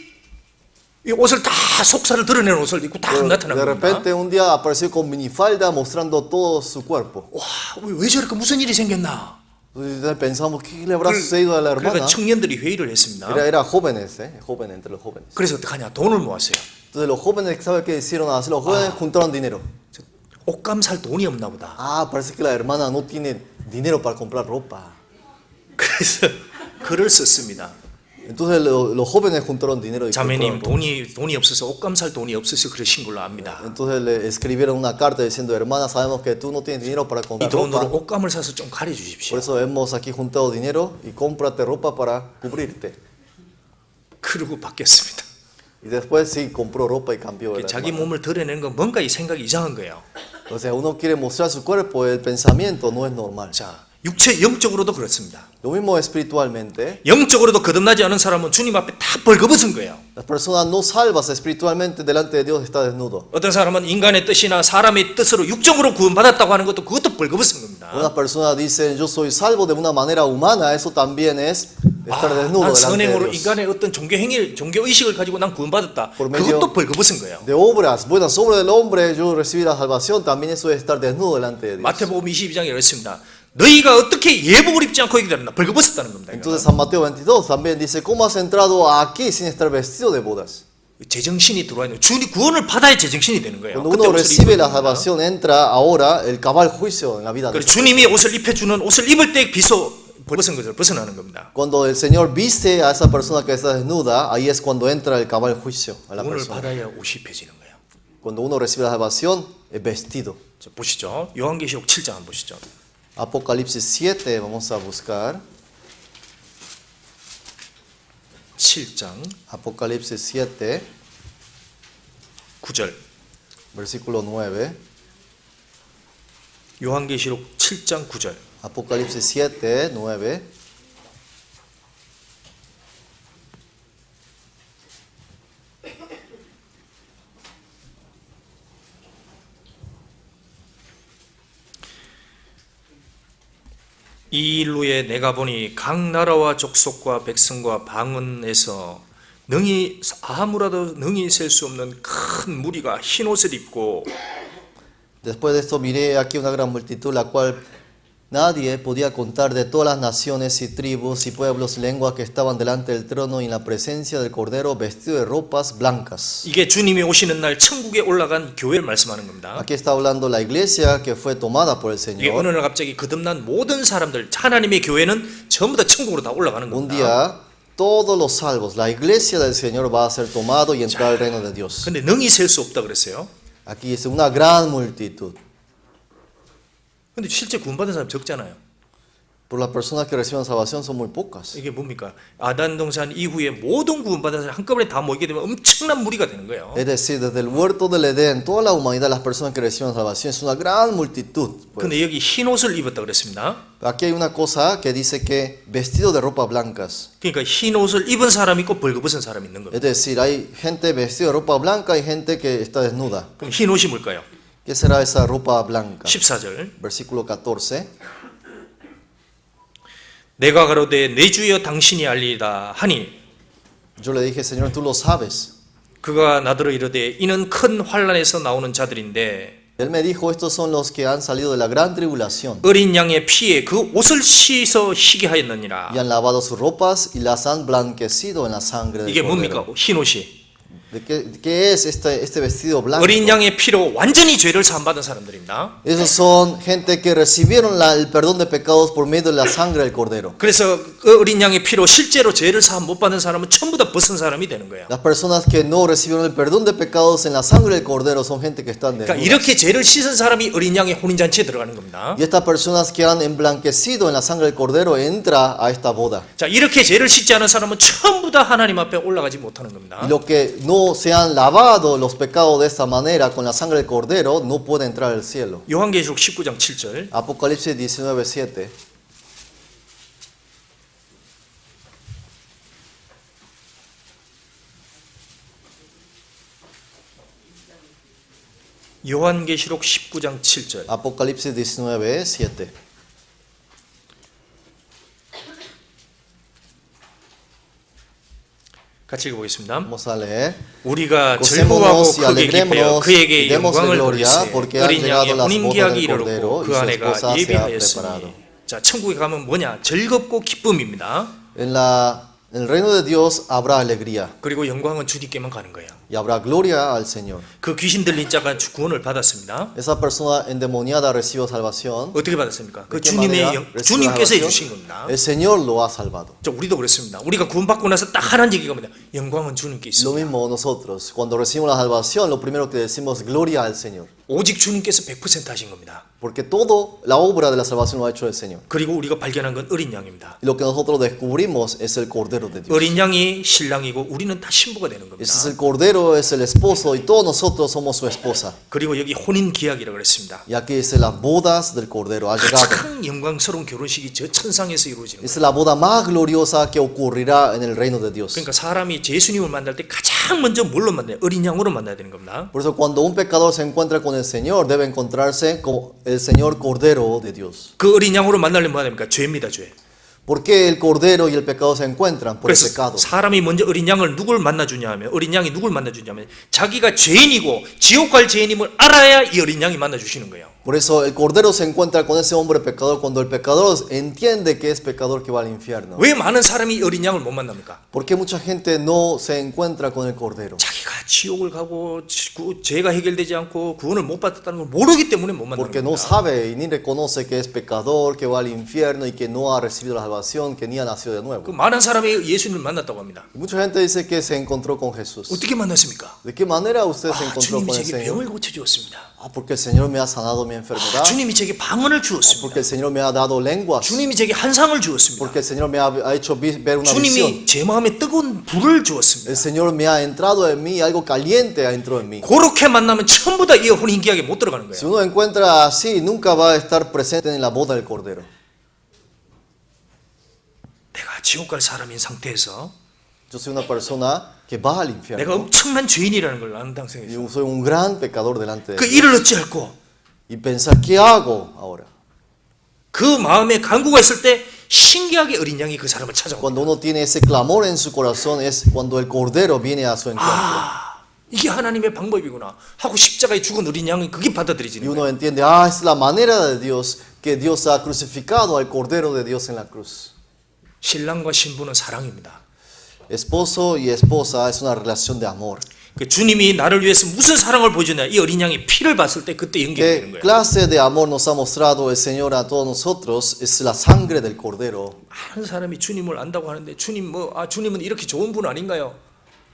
이 옷을 다 속살을 드러내는 옷을 입고 딱 Pero 나타난 de 겁니다. repente un día apareció con minifalda mostrando todo su cuerpo. 와, 왜 저렇게 무슨 일이 생겼나? Entonces pensamos, ¿qué le habrá sucedido a la 그러니까 hermana? 청년들이 회의를 했습니다. Era jóvenes, joven entre los jóvenes. 그래서 어떡하냐? 돈을 모았어요. Entonces los jóvenes, ¿sabe qué hicieron? Los jóvenes juntaron dinero. 옷감 살 돈이 없나 보다. Ah, parece que la hermana no tiene dinero para comprar ropa. 그래서 글을 썼습니다. Entonces los jóvenes juntaron dinero y 자매님 compraron ropa. 돈이 없어서 옷감 살 돈이 없어서 그러신 걸로 압니다. Entonces le escribieron una carta diciendo, hermana, sabemos que tú no tienes dinero para 이 comprar 돈으로 ropa. 옷감을 사서 좀 가려 주십시오. Por eso hemos aquí juntado dinero y cómprate ropa para cubrirte. 그러고 바뀌었습니다. Y después sí compró ropa y cambió. La 자기 hermana. 몸을 드러내는 건 뭔가 이 생각이 이상한 거예요. O sea, uno quiere mostrar su cuerpo, el pensamiento no es normal. 자, 영적으로도 그렇습니다. Lo mismo espiritualmente. 영적으로도 거듭나지 않은 사람은 주님 앞에 다 벌거벗은 거예요. Las personas no salvas espiritualmente delante de Dios está desnudo. 어떤 사람은 인간의 뜻이나 사람의 뜻으로 육적으로 구원받았다고 하는 것도 그것도 벌거벗은 겁니다. Una persona dice, yo soy salvo de una manera humana, eso también es estar desnudo 난 delante de 선행으로 Dios. 인간의 어떤 종교 의식을 가지고 난 구원받았다. Por medio- 그것도 벌거벗은 거예요. De obras, buenas obras del hombre, yo recibí la salvación, también eso es estar desnudo delante de Dios. 마태복음 22장에 이렇습니다. 너희가 어떻게 예복을 입지 않고 여기 들었나? 벌거벗었다는 겁니다. Entonces San Mateo 22 también dice, ¿cómo has entrado aquí sin estar vestido de bodas? 제정신이 들어와 있는 주님 구원을 받아야 제정신이 되는 거예요. Cuando 그때 uno 옷을 recibe la 입는 겁니다. salvación, entra ahora el cabal juicio en la vida de 그래서 주님이 옷을 입혀주는 옷을 입을 때 비소 벗은 것을 벗어나는 겁니다. Cuando el Señor viste a esa persona que está desnuda, ahí es cuando entra el cabal juicio a la 구원을 persona. 받아야 옷이 입혀지는 거예요. Cuando uno recibe la salvación, es vestido. 자, 보시죠. 요한계시록 7장 한번 보시죠. Apocalipsis 7, vamos a buscar. 7장 Apocalipsis 7, 9절. versículo 9. 요한계시록 7장 9절. Apocalipsis 7, 9. 이 일 후에 내가 보니 각 나라와 족속과 백성과 방언에서 아무라도 능히 셀 수 없는 큰 무리가 흰 옷을 입고 Después de esto miré aquí una gran multitud, la cual nadie podía contar, de todas las naciones y tribus y pueblos y lenguas que estaban delante del trono y en la presencia del Cordero, vestido de ropas blancas. 이게 주님이 오시는 날 천국에 올라간 교회를 말씀하는 겁니다. Aquí está hablando la iglesia que fue tomada por el 이게 어느 Señor. 날 갑자기 거듭난 모든 사람들 하나님의 교회는 전부 다 천국으로 다 올라가는 Un 겁니다. día todos los salvos, la iglesia del Señor va a ser tomado y entrar al reino de Dios. 근데 능히 셀 수 없다 그랬어요. Aquí dice una gran multitud. 근데 실제 구원받은 사람 적잖아요. Pero las personas que reciben salvación son muy pocas. 이게 뭡니까? 아단 동산 이후에 모든 구원받은 사람이 한꺼번에 다 모이게 되면 엄청난 무리가 되는 거예요. Es decir, desde el huerto del Edén, toda la humanidad, las personas que reciben salvación, es una gran multitud. Pues. 근데 여기 흰 옷을 입었다 그랬습니다. Aquí hay una cosa que dice que vestido de ropas blancas. 그러니까 흰 옷을 입은 사람이 있고 벌거벗은 사람이 있는 겁니다. Es decir, hay gente vestida de ropa blanca y gente que está desnuda. 그럼 흰 옷이 뭘까요? ¿Qué será esa ropa blanca? 14절. Versículo 14. 내가 가로되 내 주여 당신이 알리이다 하니 Yo le dije, Señor, tú lo sabes. 그가 나더러 이르되 이는 큰 환란에서 나오는 자들인데 Él me dijo, estos son los que han salido de la gran tribulación 어린 양의 피에 그 옷을 씻어 희게 하였느니라. y han lavado sus ropas y las han blanquecido en la sangre del 이게 뭡니까? Cordero. 흰 옷이. ¿De qué es este vestido blanco? 어린 양의 피로 완전히 죄를 사함받은 사람들입니다. Esos son gente que recibieron el perdón de pecados por medio de la sangre del Cordero. 그래서 그 어린 양의 피로 실제로 죄를 사함 못 받은 사람은 전부 다 벗은 사람이 되는 거예요. Las personas que no recibieron el perdón de pecados en la sangre del Cordero son gente que están 그러니까 desnudas. 이렇게 죄를 씻은 사람이 어린 양의 혼인잔치에 들어가는 겁니다. Y estas personas que han emblanquecido en la sangre del Cordero entra a esta boda. 자, 이렇게 죄를 씻지 않은 사람은 전부 다 하나님 앞에 올라가지 못하는 겁니다. Y los que no se han lavado los pecados de esta manera con la sangre del Cordero no pueden entrar al cielo. 요한계시록 19장 7절. Apocalipsis 19:7. 요한계시록 19장 7절. Apocalipsis 19:7. 같이 읽어보겠습니다. Vamos a leer. 우리가 즐거워하고 Gocémonos y 크게 기뻐하여 alegrémonos y 그에게 démosle 영광을 gloria 돌리세. porque han 어린 llegado 양의 las 혼인 bodas 계약이 del 이르렀고 Cordero 그 y su 아내가 esposa se ha 예비하였으니. preparado. 자, 천국에 가면 뭐냐? 즐겁고 기쁨입니다. En el reino de Dios habrá alegría 그리고 영광은 주님께만 가는 거예요. y habrá gloria al Señor. 그 귀신 들린 자가 구원을 받았습니다. Esa persona endemoniada recibió salvación. 어떻게 받았습니까? 그 ¿De qué manera recibió 주님께서 salvación? 해주신 겁니다. El Señor lo ha salvado. 자, 우리도 그렇습니다. 우리가 구원받고 나서 딱 하나는 얘기가 뭐냐? 영광은 주님께 Lo 있습니다. mismo nosotros. Cuando recibimos la salvación, lo primero que decimos gloria al Señor. 오직 주님께서 100% 하신 겁니다. Porque todo la obra de la salvación lo ha hecho el Señor. 그리고 우리가 발견한 건 어린 양입니다. Y lo que nosotros descubrimos es el Cordero de Dios. 어린 양이 신랑이고 우리는 다 신부가 되는 겁니다. Ese es el Cordero, es el esposo y todos nosotros somos su esposa. 그리고 여기 혼인 기약이라고 그랬습니다. Y aquí dice las bodas del Cordero. Ha llegado. 가장 영광스러운 결혼식이 저 천상에서 이루어지는 거예요. Es la boda más gloriosa que ocurrirá en el reino de Dios. 그러니까 사람이 예수님을 만날 때 가장 먼저 뭘로 만나요? 어린 양으로 만나야 되는 겁니다. Por eso cuando un pecador se encuentra con el Señor, debe encontrarse con el Señor Cordero de Dios. 그 어린 양으로 만나려면 뭐야 됩니까? 죄입니다, 죄. ¿Por qué el Cordero y el pecado se encuentran? Por el 그래서 pecado. 사람이 먼저 어린 양을 누굴 만나주냐 하면 어린 양이 누굴 만나주냐면 자기가 죄인이고 지옥 갈 죄인임을 알아야 이 어린 양이 만나주시는 거예요. Por eso el Cordero se encuentra con ese hombre pecador cuando el pecador entiende que es pecador que va al infierno. 왜 많은 사람이 어린 양을 못 만납니까? ¿Por qué mucha gente no se encuentra con el Cordero? 자기가 지옥을 가고 죄가 해결되지 않고 구원을 못 받았다는 걸 모르기 때문에 못 만나는 Porque no 겁니다. sabe y ni reconoce que es pecador, que va al infierno y que no ha recibido la salvación, que ni ha nacido de 그 nuevo. 많은 사람이 예수님을 만났다고 합니다. Y mucha gente dice que se encontró con Jesús. 어떻게 만났습니까? ¿De qué manera usted se 아, encontró 주님이 con el 제게 Señor? 병을 고쳐주었습니다. Ah, porque el Señor me ha sanado mi enfermedad. 주님이 제게 방언을 주었습니다. Porque el Señor me ha dado lenguas. 주님이 제게 한상을 주었습니다. Porque el Señor me ha hecho ver una visión. 주님이 제 마음에 뜨거운 불을 주었습니다. El Señor me ha entrado en mí, algo caliente entró en mí. 그렇게 만나면 전부 다 이 혼인계약에 못 들어가는 Si 거예요. uno encuentra así, nunca va a estar presente en la boda del Cordero. 내가 지옥 갈 사람인 상태에서 Yo soy una persona que va al 내가 infierno. 엄청난 죄인이라는 걸 아는 Y 당생에서 yo soy un gran pecador delante de 그 Dios. 일을 어찌할꼬? Y pensar, ¿qué hago ahora? 그 마음에 간구가 있을 때 신기하게 어린 양이 그 사람을 찾아옵니다. Cuando uno tiene ese clamor en su corazón es cuando el Cordero viene a su encuentro. 아, 이게 하나님의 방법이구나 하고 십자가에 죽은 어린 양이 그게 Y 받아들여지는 거예요. uno entiende, es la manera de Dios, que Dios ha crucificado al Cordero de Dios en la cruz. 신랑과 신부는 사랑입니다. Esposo y esposa es una relación de amor. 그 주님이 나를 위해서 무슨 사랑을 보여주냐 이 어린 양의 피를 봤을 때 그때 연결되는 ¿Qué 거예요. clase de amor nos ha mostrado el Señor a todos nosotros? Es la sangre del Cordero. 많은 사람이 주님을 안다고 하는데 주님은 이렇게 좋은 분 아닌가요?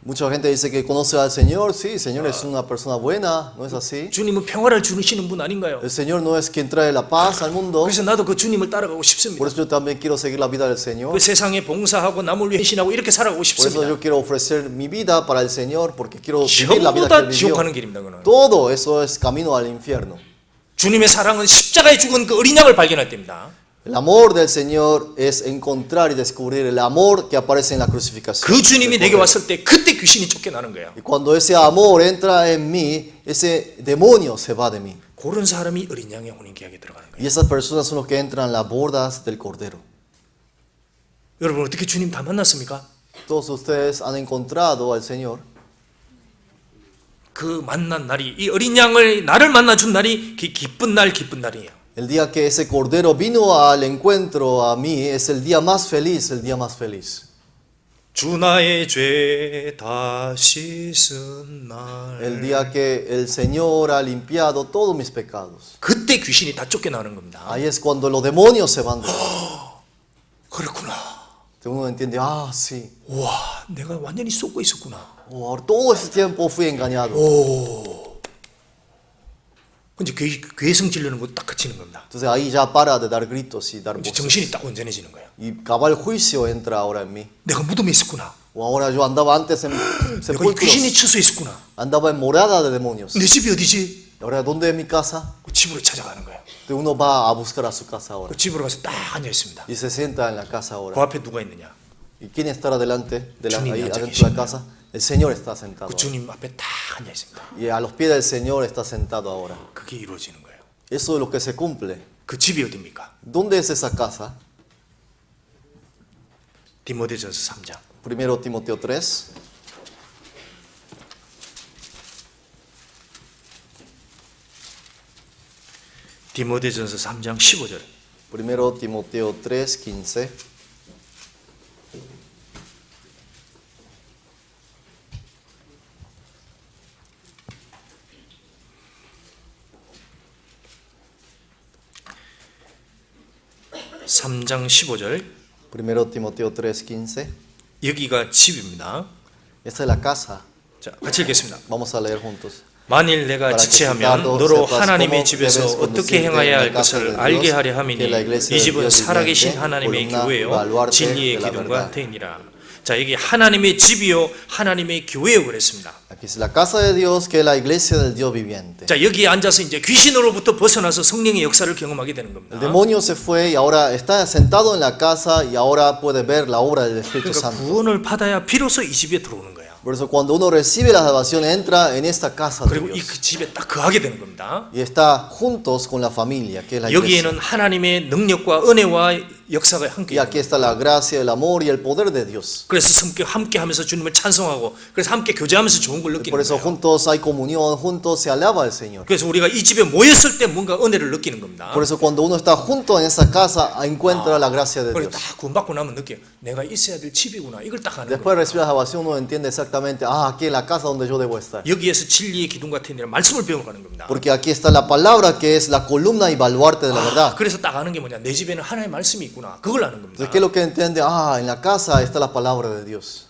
Mucha gente dice que conoce al Señor. Sí, el Señor es una persona buena. ¿No es así? 주님은 평화를 주시는 분 아닌가요? El Señor no es quien trae la paz al mundo. 그래서 나도 그 주님을 따라가고 싶습니다. Por eso yo también quiero seguir la vida del Señor. 그 세상에 봉사하고 남을 위해 헌신하고 이렇게 살아가고 Por eso 싶습니다. yo quiero ofrecer mi vida para el Señor porque quiero vivir la vida 전부 que 다 Él 지옥 vivió. 가는 길입니다. 그는. Todo eso es camino al infierno. 주님의 사랑은 십자가에 죽은 그 어린 양을 발견할 때입니다. El amor del Señor es encontrar y descubrir el amor que aparece en la crucifixión. 그 주님이 del 내게 Cordero. 왔을 때 그때 귀신이 쫓겨나는 거예요. Y cuando ese amor entra en mí, ese demonio se va de mí. 그런 사람이 어린 양의 혼인계약에 들어가는 거예요. Y esas personas son los que entran en las bordas del Cordero. 여러분 어떻게 주님 다 만났습니까? Todos ustedes han encontrado al Señor. 그 만난 날이 이 어린 양을 나를 만나 준 날이 기쁜 날이에요. El día que ese Cordero vino al encuentro a mí es el día más feliz, el día más feliz. 주 나의 죄 다 씻은 날. El día que el Señor ha limpiado todos mis pecados. 그때 귀신이 다 쫓겨나는 겁니다. Ahí es cuando los demonios se van de mí. 그렇구나. Uno entiende, ah, sí. 와, 내가 완전히 쏟고 있었구나. Oh, ahora todo ese tiempo fui engañado. 근데 괴성 지르는 거 딱 그치는 겁니다. Entonces ahí ya para de dar gritos y dar 이제 voces. 정신이 딱 온전해지는 거예요. Y cabal juicio entra ahora en mí. 내가 무덤에 있었구나. O ahora yo andaba antes en 내가 이 귀신의 sepulcros. 처소에 있었구나. Andaba en morada de demonios. 내 집이 어디지? Y ahora, ¿dónde es mi casa? 그 집으로 찾아가는 거예요. Entonces uno va a buscar a su casa ahora. 그 집으로 가서 딱 앉아 있습니다. Y se sienta en la casa 그 ahora. 앞에 누가 있느냐? ¿Y quién estará delante de la, 주님이 ahí 앉아 adentro de la 계십니다. casa? El Señor está sentado. 그 주님 앞에 딱 앉아 있습니다. Y a los pies del Señor está sentado ahora. 그게 이루어지는 거예요. Eso es lo que se cumple. 그 집이 어디입니까? ¿Dónde es esa casa? 디모데전서 3장. Primero Timoteo 3. 디모데전서 3장 15절. Primero Timoteo 3:15. 삼장 15절. Primero Timoteo 3:15. 여기가 집입니다. Esta es la casa. 자, 같이 읽겠습니다. Vamos a leer juntos. 만일 내가 Para que 지체하면 Ricardo 너로 sepas 하나님의 cómo 집에서 debes 어떻게 conducirte 행하여야 en 할 la casa de 것을 알게 Dios, 하려 함이니 que la iglesia 이 del 집은 Dios 살아계신 viviente, 하나님의 columna 교회요 baluarte 진리의 de la 기둥과 verdad. 태인이라. 자, 여기 하나님의 집이요 하나님의 교회요 그랬습니다. Aquí es la casa de Dios, que es la iglesia del Dios viviente. 자, 여기에 앉아서 이제 귀신으로부터 벗어나서 성령의 역사를 경험하게 되는 겁니다. El demonio se fue y ahora está sentado en la casa y ahora puede ver la obra del Espíritu 그러니까 Santo. 구원을 받아야 비로소 이 집에 들어오는 거예요. Por eso cuando uno recibe la salvación entra en esta casa de 그리고 이 Dios 그 집에 딱 거하게 되는 겁니다. y está juntos con la familia, que es la iglesia. 여기에는 하나님의 능력과 은혜와 역사가 함께 Y 있는 aquí está la gracia, el amor y el poder de Dios. 그래서 함께 하면서 주님을 찬송하고 그래서 함께 교제하면서 좋은 걸 Por 느끼는 eso 거예요. juntos hay comunión, juntos se alaba al Señor. 그래서 우리가 이 집에 모였을 때 뭔가 은혜를 느끼는 겁니다. Por eso cuando uno está junto en esa casa encuentra la gracia de 그리고 Dios. 딱 구원받고 나면 느껴요. 내가 있어야 될 집이구나. 이걸 딱 하는 Después 거예요. de recibir la salvación uno entiende exactamente, ah, aquí es la casa donde yo debo estar. 여기에서 진리의 기둥 같은 이라 말씀을 배워가는 겁니다. Porque aquí está la palabra que es la columna y baluarte de la verdad. 그래서 딱 아는 게 뭐냐? 내 집에는 하나님의 말씀이 있구나. 그걸 아는 겁니다. Entonces, ¿qué es lo que entiende? Ah, en la casa está la palabra de Dios.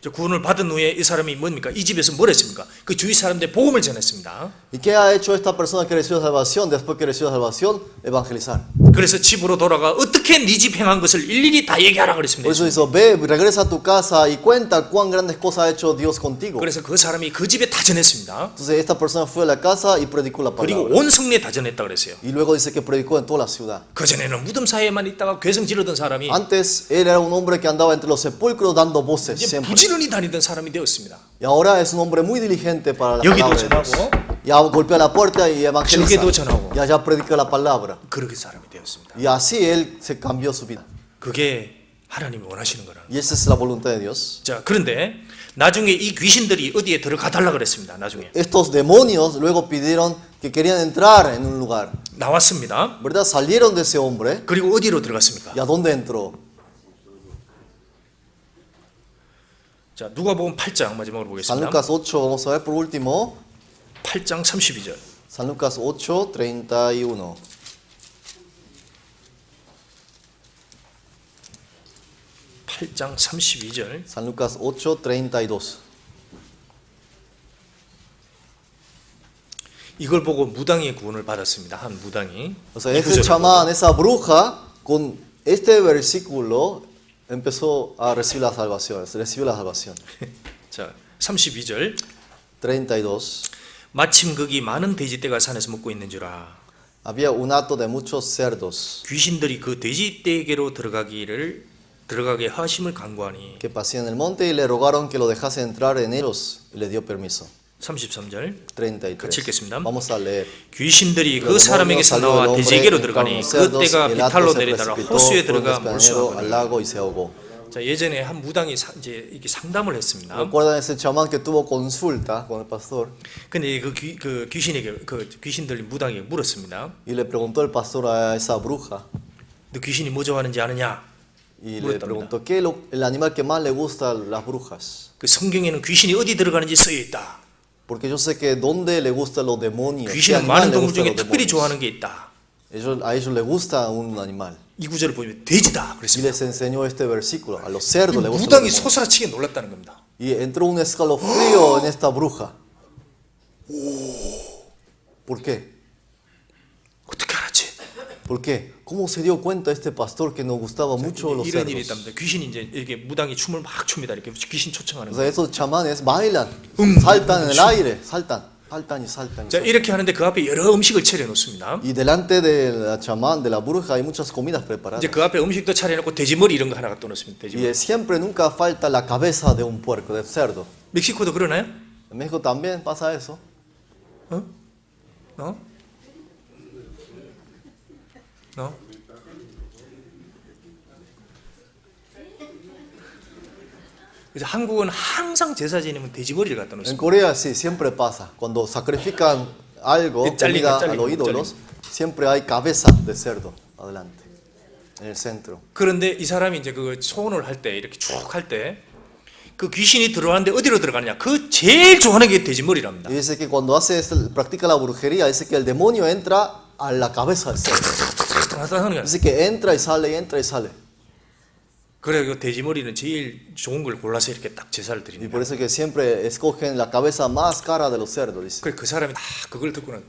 저 구원을 받은 후에 이 사람이 뭡니까? 이 집에서 뭘 했습니까? 그 주위 사람들 복음을 전했습니다. ¿Y qué ha hecho esta persona que recibió salvación después que recibió salvación? Evangelizar. 그래서 집으로 돌아가 어떻게 네 집 행한 것을 일일이 다 얘기하라 그랬습니다. Por eso dice, ve, regresa a tu casa y cuenta cuán grandes cosas ha hecho Dios contigo. 그래서 그 사람이 그 집에 다 전했습니다. Entonces esta persona fue a la casa y predicó la 그리고 palabra. 온 성내에 다 전했다 그랬어요. Y luego dice que predicó en toda la ciudad. 그 전에는 무덤 사이에만 있다가 괴성 지르던 사람이 Antes él era un hombre que andaba entre los sepulcros dando voces 이제 siempre. 부지런히 다니던 사람이 되었습니다. Y ahora es un hombre muy diligente para la 여기도 palabra de Dios. 전하고 Ya golpea la puerta y evangeliza. 저기도 전하고. Y allá predica la palabra. 그렇게 사람이 되었습니다. Y así él se cambió su vida. 그게 하나님이 원하시는 거라는 거예요. Y esa es la voluntad de Dios. 자, 그런데 나중에 이 귀신들이 어디에 들어가 달라 그랬습니다. 나중에 Estos demonios luego pidieron que querían entrar en un lugar. 나왔습니다. ¿Verdad? Salieron de ese hombre. 그리고 어디로 들어갔습니까? ¿Y a dónde entró? 자, 누가복음 8장 마지막으로 San 보겠습니다. Lucas 8, vamos a ver por último. 8장 32절. San Lucas 8, 31. (8장 32절) San Lucas 8, 32. 이걸 보고 무당의 구원을 받았습니다. 한 무당이. O sea, 이 este 구절을 chamán, esa bruja, con este versículo empezó a recibir la salvación, recibió la salvación. 보고. 자, 32절. 32. 마침 거기 많은 돼지떼가 산에서 먹고 있는지라. Había un hato de muchos cerdos 귀신들이 그 돼지떼에게로 들어가게 하심을 간구하니. que pasían en el monte y le rogaron que lo dejase entrar en ellos y le dio permiso. 33절. 33. 같이 읽겠습니다. Vamos a leer. 귀신들이 그 사람에게서 나와 돼지에게로 들어가니 그 떼가 비탈로 내리다가 호수에 들어가 al 몰수하거늘. lago y se ahogó. 자, 예전에 한 무당이 이제 이렇게 상담을 했습니다. ¿Recuerdan ese chamán que tuvo consulta con el pastor? 근데 그 귀신에게 그 귀신들이 무당에게 물었습니다. Y le preguntó el pastor a esa bruja 너 귀신이 뭐 좋아하는지 아느냐? y le 물었답니다. preguntó ¿qué es el animal que más le gusta a las brujas? 그 성경에는 귀신이 어디 들어가는지 쓰여 있다. Porque yo sé que dónde le gustan los demonios. ¿Qué 귀신은 animal 많은 le 동물 gustan 중에 los 특별히 demonios? 좋아하는 게 있다. A ellos les gusta un animal. 이 구절을 보면 돼지다 Y 그랬습니다. les enseñó este versículo. A los cerdos les gustan los 무당이 demonios. 소스라치게 놀랐다는 겁니다. Y entró un escalofrío en esta bruja. ¿Por qué? 어떻게 알았지? ¿Por qué? ¿Cómo se dio cuenta este pastor que nos gustaba mucho los 이런 일이 cerdos? 있답니다. 귀신이 이제 이렇게 무당이 춤을 막 춥니다. 이렇게 귀신 초청하는 O 거예요. sea, esos chamanes bailan, saltan en el aire, saltan y saltan. y 자, saltan. 이렇게 하는데 그 앞에 여러 음식을 차려 놓습니다. Y delante de la chamán, de la bruja, hay muchas comidas preparadas. 이제 그 앞에 음식도 차려놓고 돼지머리 이런 거 하나 갖다 놓습니다. 돼지머리. Y siempre nunca falta la cabeza de un puerco, de cerdo. 멕시코도 그러나요? En México también pasa eso. 어? 어? 어? 그래서 한국은 항상 제사 지내면 돼지머리를 갖다 En 놓습니다. Corea sí, siempre pasa. Cuando sacrifican algo, comida a los ídolos, siempre hay cabeza de cerdo adelante, en el centro. 그런데 이 사람이 이제 그 소원을 할 때 이렇게 쭉 할 때 그 귀신이 들어왔는데 어디로 들어가느냐? 그 제일 좋아하는 게 돼지머리랍니다. Y dice que cuando practica la brujería, dice que el demonio entra a la cabeza del cerdo. 하는 거야. Dice que entra y sale, entra y sale. 그래 그 돼지머리는 제일 좋은 걸 골라서 이렇게 딱 제사를 Y 드립니다. por eso que siempre escogen la cabeza más cara de los cerdos. Dice. 그래 그 사람이 다 그걸 듣고는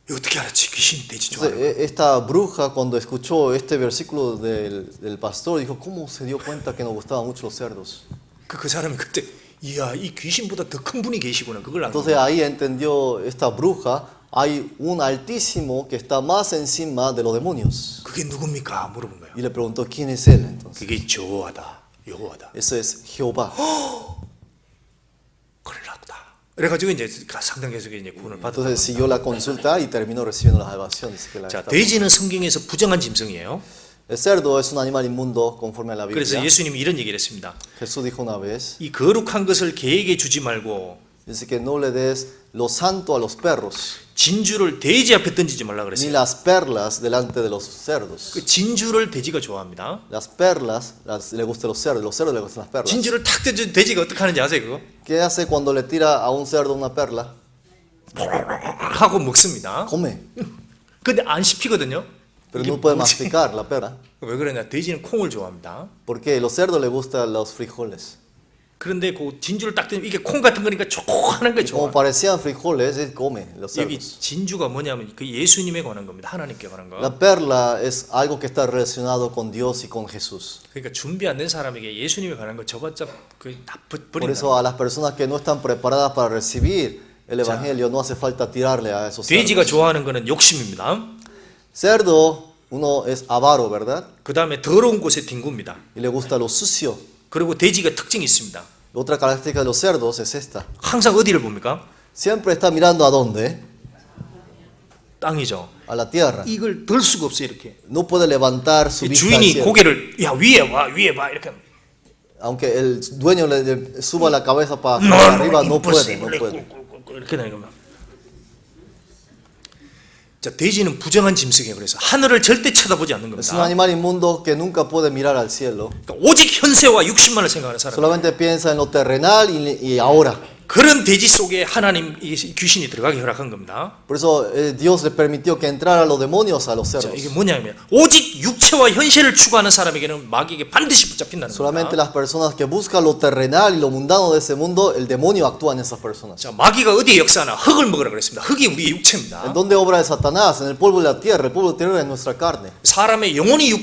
이거 어떻게 알았지? 귀신이 돼지 좋아하는 거. Entonces, esta bruja cuando escuchó este versículo del pastor dijo, ¿cómo se dio cuenta que nos gustaban mucho los cerdos? 그 사람이 그때 이야 이 귀신보다 더 큰 분이 계시구나 그걸 안. Entonces ahí entendió esta bruja, hay un altísimo que está más encima de los demonios. 그게 누굽니까? 물어본 거예요. Y le preguntó, ¿quién es él entonces? 그게 여호와다. 여호와다. Eso es Jehová. 그러라다. 그래가지고 이제 상당 계속 이제 구원을 받았다. Entonces siguió la consulta y terminó recibiendo la salvación. Dice que 자, 돼지는 성경에서 부정한 짐승이에요. el cerdo es un animal inmundo conforme a la 그래서 Biblia. 예수님이 이런 얘기를 했습니다. Jesús dijo una vez, 이 거룩한 것을 개에게 주지 말고 dice que no le des lo santo a los perros, 진주를 돼지 앞에 던지지 말라 ni 그랬어요. las perlas delante de los cerdos. 그 진주를 돼지가 좋아합니다. Las perlas le gustan los cerdos le gustan las perlas. 진주를 탁 던져 돼지가 어떻게 하는지 아세요 그거? ¿Qué hace cuando le tira a un cerdo una perla? 하고 먹습니다. Come, 근데 안 씹히거든요. pero 이게 no puede 뭐지? masticar la perla. 왜 그러냐? 돼지는 콩을 좋아합니다. Porque a los cerdos les gustan los frijoles. 그런데 그 진주를 딱 던지면 이게 콩 같은 거니까 조그하는 게 Como 좋아. parecían frijoles, él come los 여기 cerdos. 진주가 뭐냐면 그 예수님에 관한 겁니다. 하나님께 관한 거. La perla es algo que está relacionado con Dios y con Jesús. 그러니까 준비 안 된 사람에게 예수님에 관한 거 저봤자 그다 Por 버린다. eso a las personas que no están preparadas para recibir el evangelio no hace falta tirarle a esos 돼지가 cerdos. 좋아하는 거는 욕심입니다. Cerdo, uno es avaro, ¿verdad? 그 다음에 더러운 곳에 뒹굽니다. Y le gusta lo sucio. 그리고 돼지가 특징이 있습니다. Otra característica de los cerdos es esta. 항상 어디를 봅니까? Siempre está mirando a dónde? 땅이죠. A la tierra. 이걸 들 수가 없어요 이렇게. No puede levantar su vista al 주인이 cielo. 고개를 야 위에 봐 이렇게. Aunque el dueño le suba la cabeza para No, arriba, no puede, no imposible. puede. 이렇게 되는 겁니다. 자, 돼지는 부정한 짐승이에요. 그래서 하늘을 절대 쳐다보지 않는 Es un 겁니다. animal inmundo que nunca puede mirar al cielo. 그러니까 오직 현세와 육신만을 생각하는 사람. Solamente piensa en lo terrenal y ahora. 그런 돼지 속에 하나님 이 귀신이 들어가게 허락한 겁니다. Por eso Dios le permitió que entraran los demonios a los 자, cerdos. 이게 뭐냐면 오직 육체와 현실을 추구하는 사람에게는 마귀에게 반드시 붙잡힌다는 Solamente 겁니다. las personas que buscan lo terrenal y lo mundano de ese mundo, el demonio actúa en esas personas. 자, 마귀가 어디에 역사하나 흙을 먹으라 그랬습니다. 흙이 우리의 ¿En 육체입니다. dónde obra de Satanás? En el polvo de la tierra. El polvo de la tierra es nuestra carne. 사람의 영혼이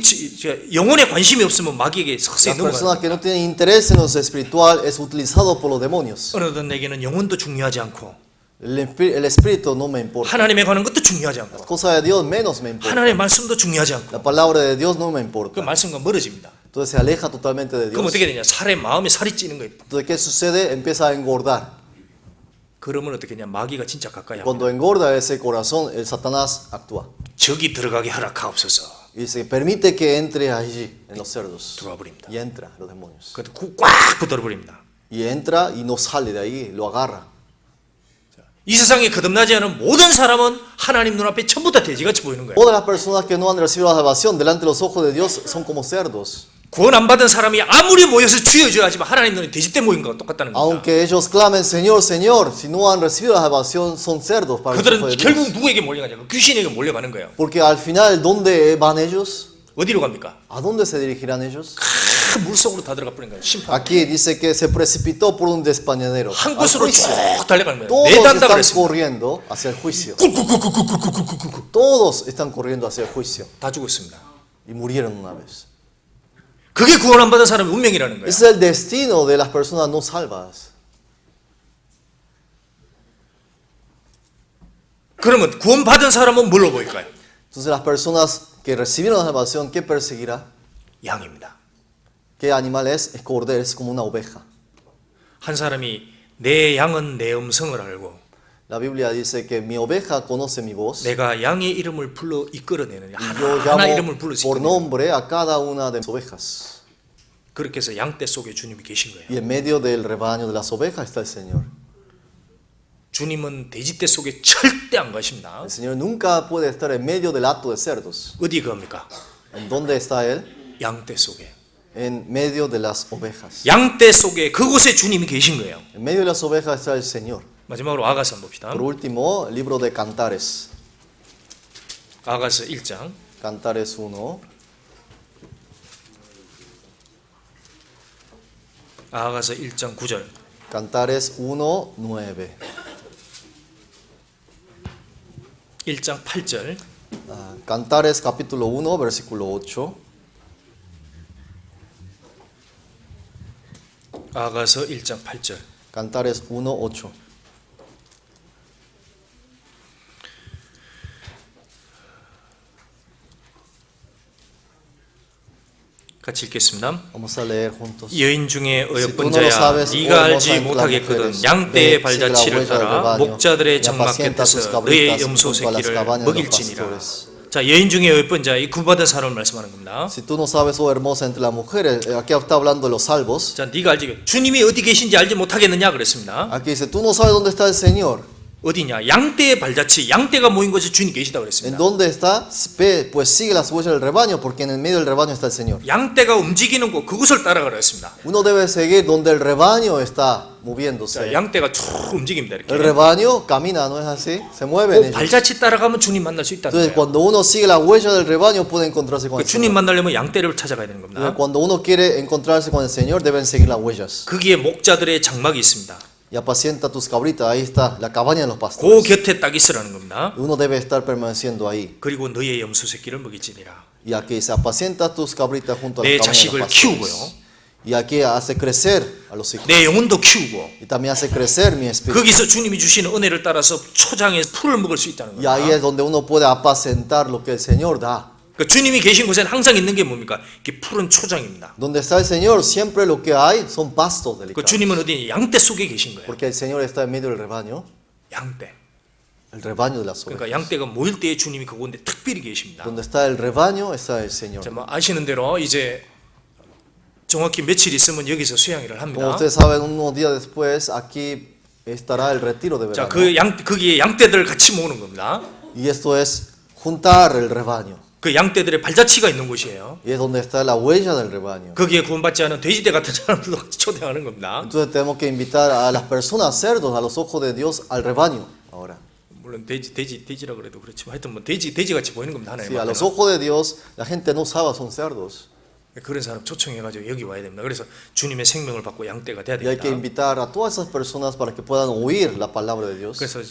영혼에 관심이 없으면 마귀에게 서서히 Las 넘어가요. personas que no tienen interés en lo espiritual es utilizado por los demonios. 어느덧에게는 영혼도 중요하지 않고 El espíritu no me importa. 하나님에 관한 것도 중요하지 않고 Cosa de Dios menos me importa. 하나님의 말씀도 중요하지 않고 La palabra de Dios no me 그 importa. 말씀과 멀어집니다. Entonces se aleja totalmente de 그럼 Dios. 어떻게 되냐? 마음에 살이 찌는 거예요. Entonces, ¿qué sucede? Empieza a engordar. 그러면 어떻게 되냐? 마귀가 진짜 가까이 합니다. Cuando engorda ese corazón, el Satanás actúa. 적이 들어가게 허락하옵소서. Y se permite que entre allí, en los cerdos. 들어와 버립니다. Y entra, los demonios. 그것도 꽉 붙어 버립니다. Y entra y no sale de ahí, lo agarra. 이 세상에 거듭나지 않은 모든 사람은 하나님 눈앞에 전부 다 돼지같이 보이는 거예요. Todas las personas que no han recibido la salvación delante de los ojos de Dios son como cerdos. 구원 안 받은 사람이 아무리 모여서 주여주여 하지만 하나님 눈에 돼지 때 모인 거와 똑같다는 겁니다. Aunque ellos clamen Señor, Señor, si no han recibido la salvación son cerdos para los ojos 그들은 de 결국 Dios. 누구에게 몰려가냐고 귀신에게 몰려가는 거예요. Porque al final, ¿dónde van ellos? 어디로 갑니까? ¿A dónde se dirigirán ellos? 큰 물속으로 다 들어가 버린 거예요. 심판. Aquí dice que se precipitó por un despañadero. 한 Al 곳으로 juicio. 쭉 달려가는 거예요. Todos 내단다 están 그랬습니다. corriendo hacia el juicio. 꾹꾹꾹꾹꾹꾹꾹꾹 Todos están corriendo hacia el juicio. 다 죽었습니다. Y murieron una vez. 그게 구원 안 받은 사람의 운명이라는 거예요. Ese es el destino de las personas no salvas. 그러면 구원 받은 사람은 뭘로 보일까요? Entonces las personas que recibieron la salvación, ¿qué perseguirá? 양입니다. ¿Qué animal es? Es cordero, es como una oveja. 한 사람이 내 양은 내 음성을 알고 La Biblia dice que mi oveja conoce mi voz. Y 내가 양의 이름을 불러 이끌어내는 yo 하나 llamo 이름을 불러 por 이끌어내는 nombre a cada una de mis ovejas. 그렇게 해서 양떼 속에 주님이 계신 거예요. Y en medio del rebaño de las ovejas está el Señor. 주님은 돼지떼 속에 절대 안 가십니다. El Señor nunca puede estar en medio del hato de cerdos. 어디 갑니까? ¿En dónde está Él? 양떼 속에. En medio de las ovejas. 양떼 속에 그곳에 주님이 계신 거예요. En medio de las ovejas está el Señor. 마지막으로 아가서 한번 봅시다. Por último, el libro de Cantares. 아가서 1장 Cantares 1. 아가서 1장 9절. Cantares 1, 9. 1장 8절. Cantares capítulo 1, versículo 8. 아가서 1장 8절. Cantares 1, 8. 같이 읽겠습니다. Vamos a leer juntos. 여인 중에 Si tú 어여쁜 no lo 자야 sabes, 네가 oh 알지 hermosa entre las 못하겠거든 mujeres, 양떼의 ve, sigue la 발자취를 huella del 따라 rebaño, 목자들의 y 장막 apacienta sus 곁에서 cabritas 너의 염소 junto a las 새끼를 cabañas de los 먹일지니라. pastores. 자, 여인 중에 어여쁜 자, 이 구받은 사람을 말씀하는 겁니다. Si tú no sabes, oh hermosa entre las mujeres, aquí está hablando de los salvos. 자, 네가 알지 주님이 어디 계신지 알지 못하겠느냐 그랬습니다. Aquí dice, tú no sabes dónde está el Señor. 어디냐? 양떼의 발자취, 양떼가 모인 곳에 주님 계시다 ¿En 그랬습니다. dónde está? Ve, pues sigue las huellas del rebaño, porque en el medio del rebaño está el Señor. 양떼가 움직이는 곳 그곳을 따라가라 했습니다. Uno debe seguir donde el rebaño está 자, moviéndose. 양떼가 쭉 움직입니다. El 이렇게. rebaño camina, ¿no es así? Se mueven 그 ellos. 발자취 따라가면 주님 만날 수 있다는 Entonces, 거예요. cuando uno sigue la huella del rebaño, puede encontrarse con 그 el 주님 Señor. 만나려면 양떼를 찾아가야 되는 겁니다. Cuando uno quiere encontrarse con el Señor, deben seguir las huellas. 거기에 목자들의 장막이 있습니다. Y apacienta tus cabritas, ahí está la cabaña de los 그 pastores. 곁에 딱 있으라는 겁니다. Uno debe estar permaneciendo ahí. 그리고 너의 염소 새끼를 먹일지니라. Y aquí se apacienta tus cabritas junto a 내 la cabaña de 자식을 los pastores. 키우고요. Y aquí hace crecer a los hijos. 내 영혼도 키우고 Y también hace crecer mi espíritu. 거기서 주님이 주시는 은혜를 따라서 초장에 풀을 먹을 수 있다는 Y ahí 겁니다. es donde uno puede apacentar lo que el Señor da. 그러니까 주님이 계신 곳에는 항상 있는 게 뭡니까? 이게 푸른 초장입니다. Donde está el Señor, siempre lo que hay son pastos 그 delicados. 주님은 어디 양떼 속에 계신 거예요. Porque el Señor está en medio del rebaño, 양떼. el rebaño de las ovejas. 그러니까 양떼가 모일 때에 주님이 그곳에 특별히 계십니다. Donde está el rebaño, está el Señor. 자, 뭐 아시는 대로 이제 정확히 며칠 있으면 여기서 수양회를 Como 합니다. ustedes saben, unos días después aquí estará el retiro de 자, verano. 거기에 양떼들 같이 모으는 겁니다. Y esto es juntar el rebaño. 그 그 양떼들의 발자취가 있는 곳이에요. Y es donde está la huella del rebaño. 거기에 구원받지 않은 돼지떼 같은 사람들도 같이 초대하는 겁니다. Entonces tenemos que invitar a las personas cerdos a los ojos de Dios al rebaño ahora. 물론 돼지라 그래도 그렇지만 하여튼 뭐 돼지 같이 보이는 겁니다. 하나님 Sí, a los 앞에는. ojos de Dios la gente no sabe son cerdos. 그런 사람 초청해가지고 여기 와야 됩니다. 그래서 주님의 생명을 받고 양떼가 돼야 Y hay que 됩니다. invitar a todas esas personas para que puedan oír la palabra de Dios. 그래서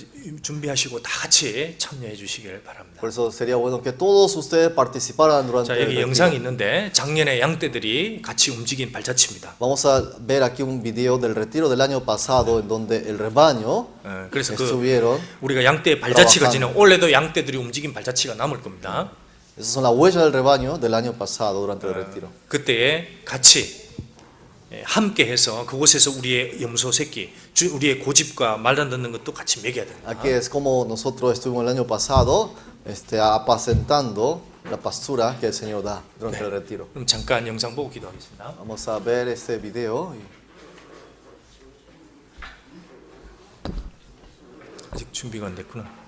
준비하시고 다 같이 참여해 주시길 바랍니다. Por eso sería bueno que todos ustedes participaran durante 자, el 여기 retiro. 영상이 있는데 작년에 양떼들이 같이 움직인 발자취입니다. Vamos a ver aquí un video del retiro del año pasado en donde el rebaño 그래서 그 estuvieron. 우리가 양떼의 발자취가 지는 올해도 양떼들이 움직인 발자취가 남을 겁니다. Esas son las huellas del rebaño del año pasado durante el retiro. 그때에 같이 함께해서 그곳에서 우리의 염소 새끼, 우리의 고집과 말 안 듣는 것도 같이 먹여야 됩니다. Aquí es como nosotros estuvimos el año pasado apacentando la pastura que el Señor da durante el retiro. 그럼 잠깐 영상 보고 기도하겠습니다. Vamos a ver este video. 아직 준비가 안 됐구나.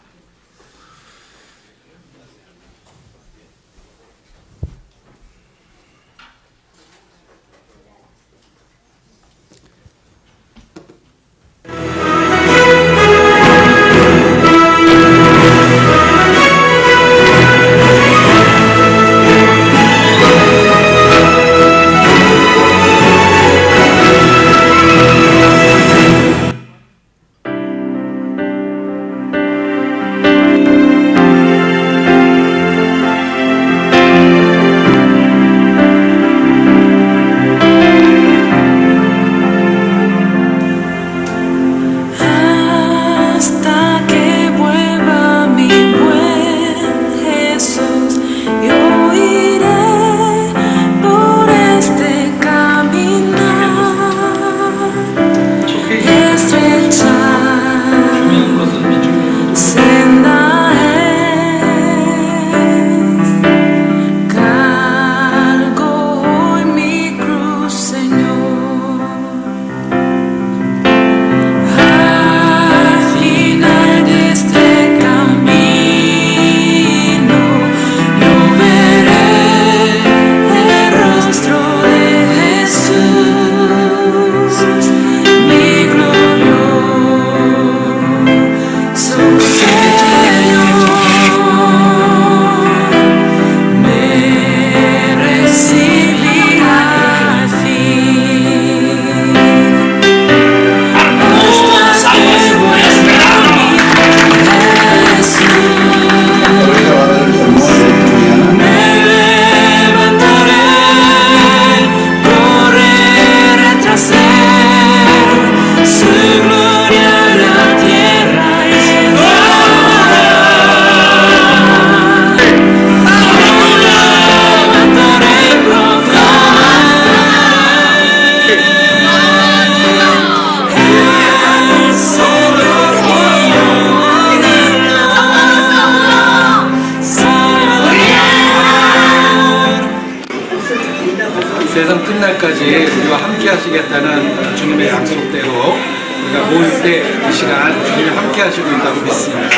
세상 끝날까지 우리와 함께 하시겠다는 주님의 약속대로 우리가 모일 때 이 시간 주님이 함께 하시고 있다고 믿습니다.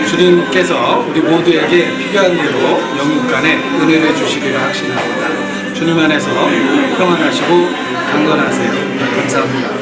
주님께서 우리 모두에게 필요한 대로 영육간에 은혜를 주시기를 확신합니다. 주님 안에서 평안하시고 강건하세요. 감사합니다.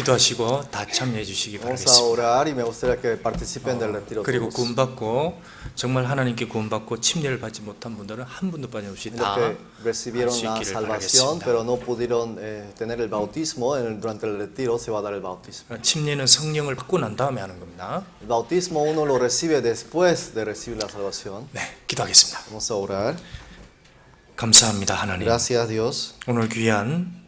기도하시고 다 참여해 주시기 Vamos a 바라겠습니다. orar y me gustaría que participen del retiro 그리고 todos. 구원받고 정말 하나님께 구원받고 침례를 받지 못한 분들은 한 분도 빠짐없이 Los 다 que recibieron 할 수 la 있기를 salvación, 바라겠습니다. pero no pudieron tener el bautismo, durante el retiro se va a dar el bautismo. 침례는 성령을 받고 난 다음에 하는 겁니다. El bautismo uno lo recibe después de recibir la salvación. 네, 기도하겠습니다. Vamos a orar. 감사합니다, 하나님. Gracias Dios. 오늘 귀한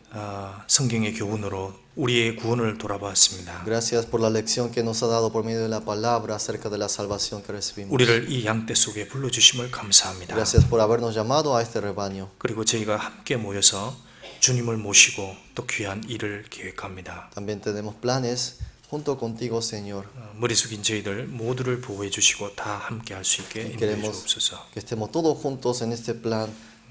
성경의 교훈으로 우리의 구원을 돌아보았습니다. Gracias por la lección que nos ha dado por medio de la palabra acerca de la salvación que recibimos. 우리를 이 양떼 속에 불러주심을 감사합니다. Gracias por habernos llamado a este rebaño. 그리고 저희가 함께 모여서 주님을 모시고 또 귀한 일을 계획합니다. También tenemos planes junto contigo, Señor. 머리 숙인 저희들 모두를 보호해 주시고 다 함께 할 수 있게 인도해 Queremos 주옵소서. que estemos todos juntos en este plan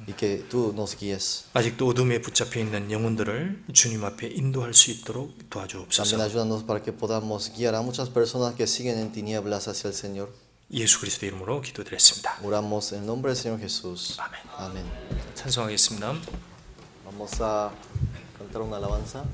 y que tú nos guíes. 아직도 어둠에 붙잡혀 있는 영혼들을 주님 앞에 인도할 수 있도록 También 도와주옵소서. ayúdanos para que podamos guiar a muchas personas que siguen en tinieblas hacia el Señor. 예수 그리스도 이름으로 기도드렸습니다. Oramos en nombre del Señor Jesús. 아멘. Amén. 찬송하겠습니다. Vamos a cantar una alabanza.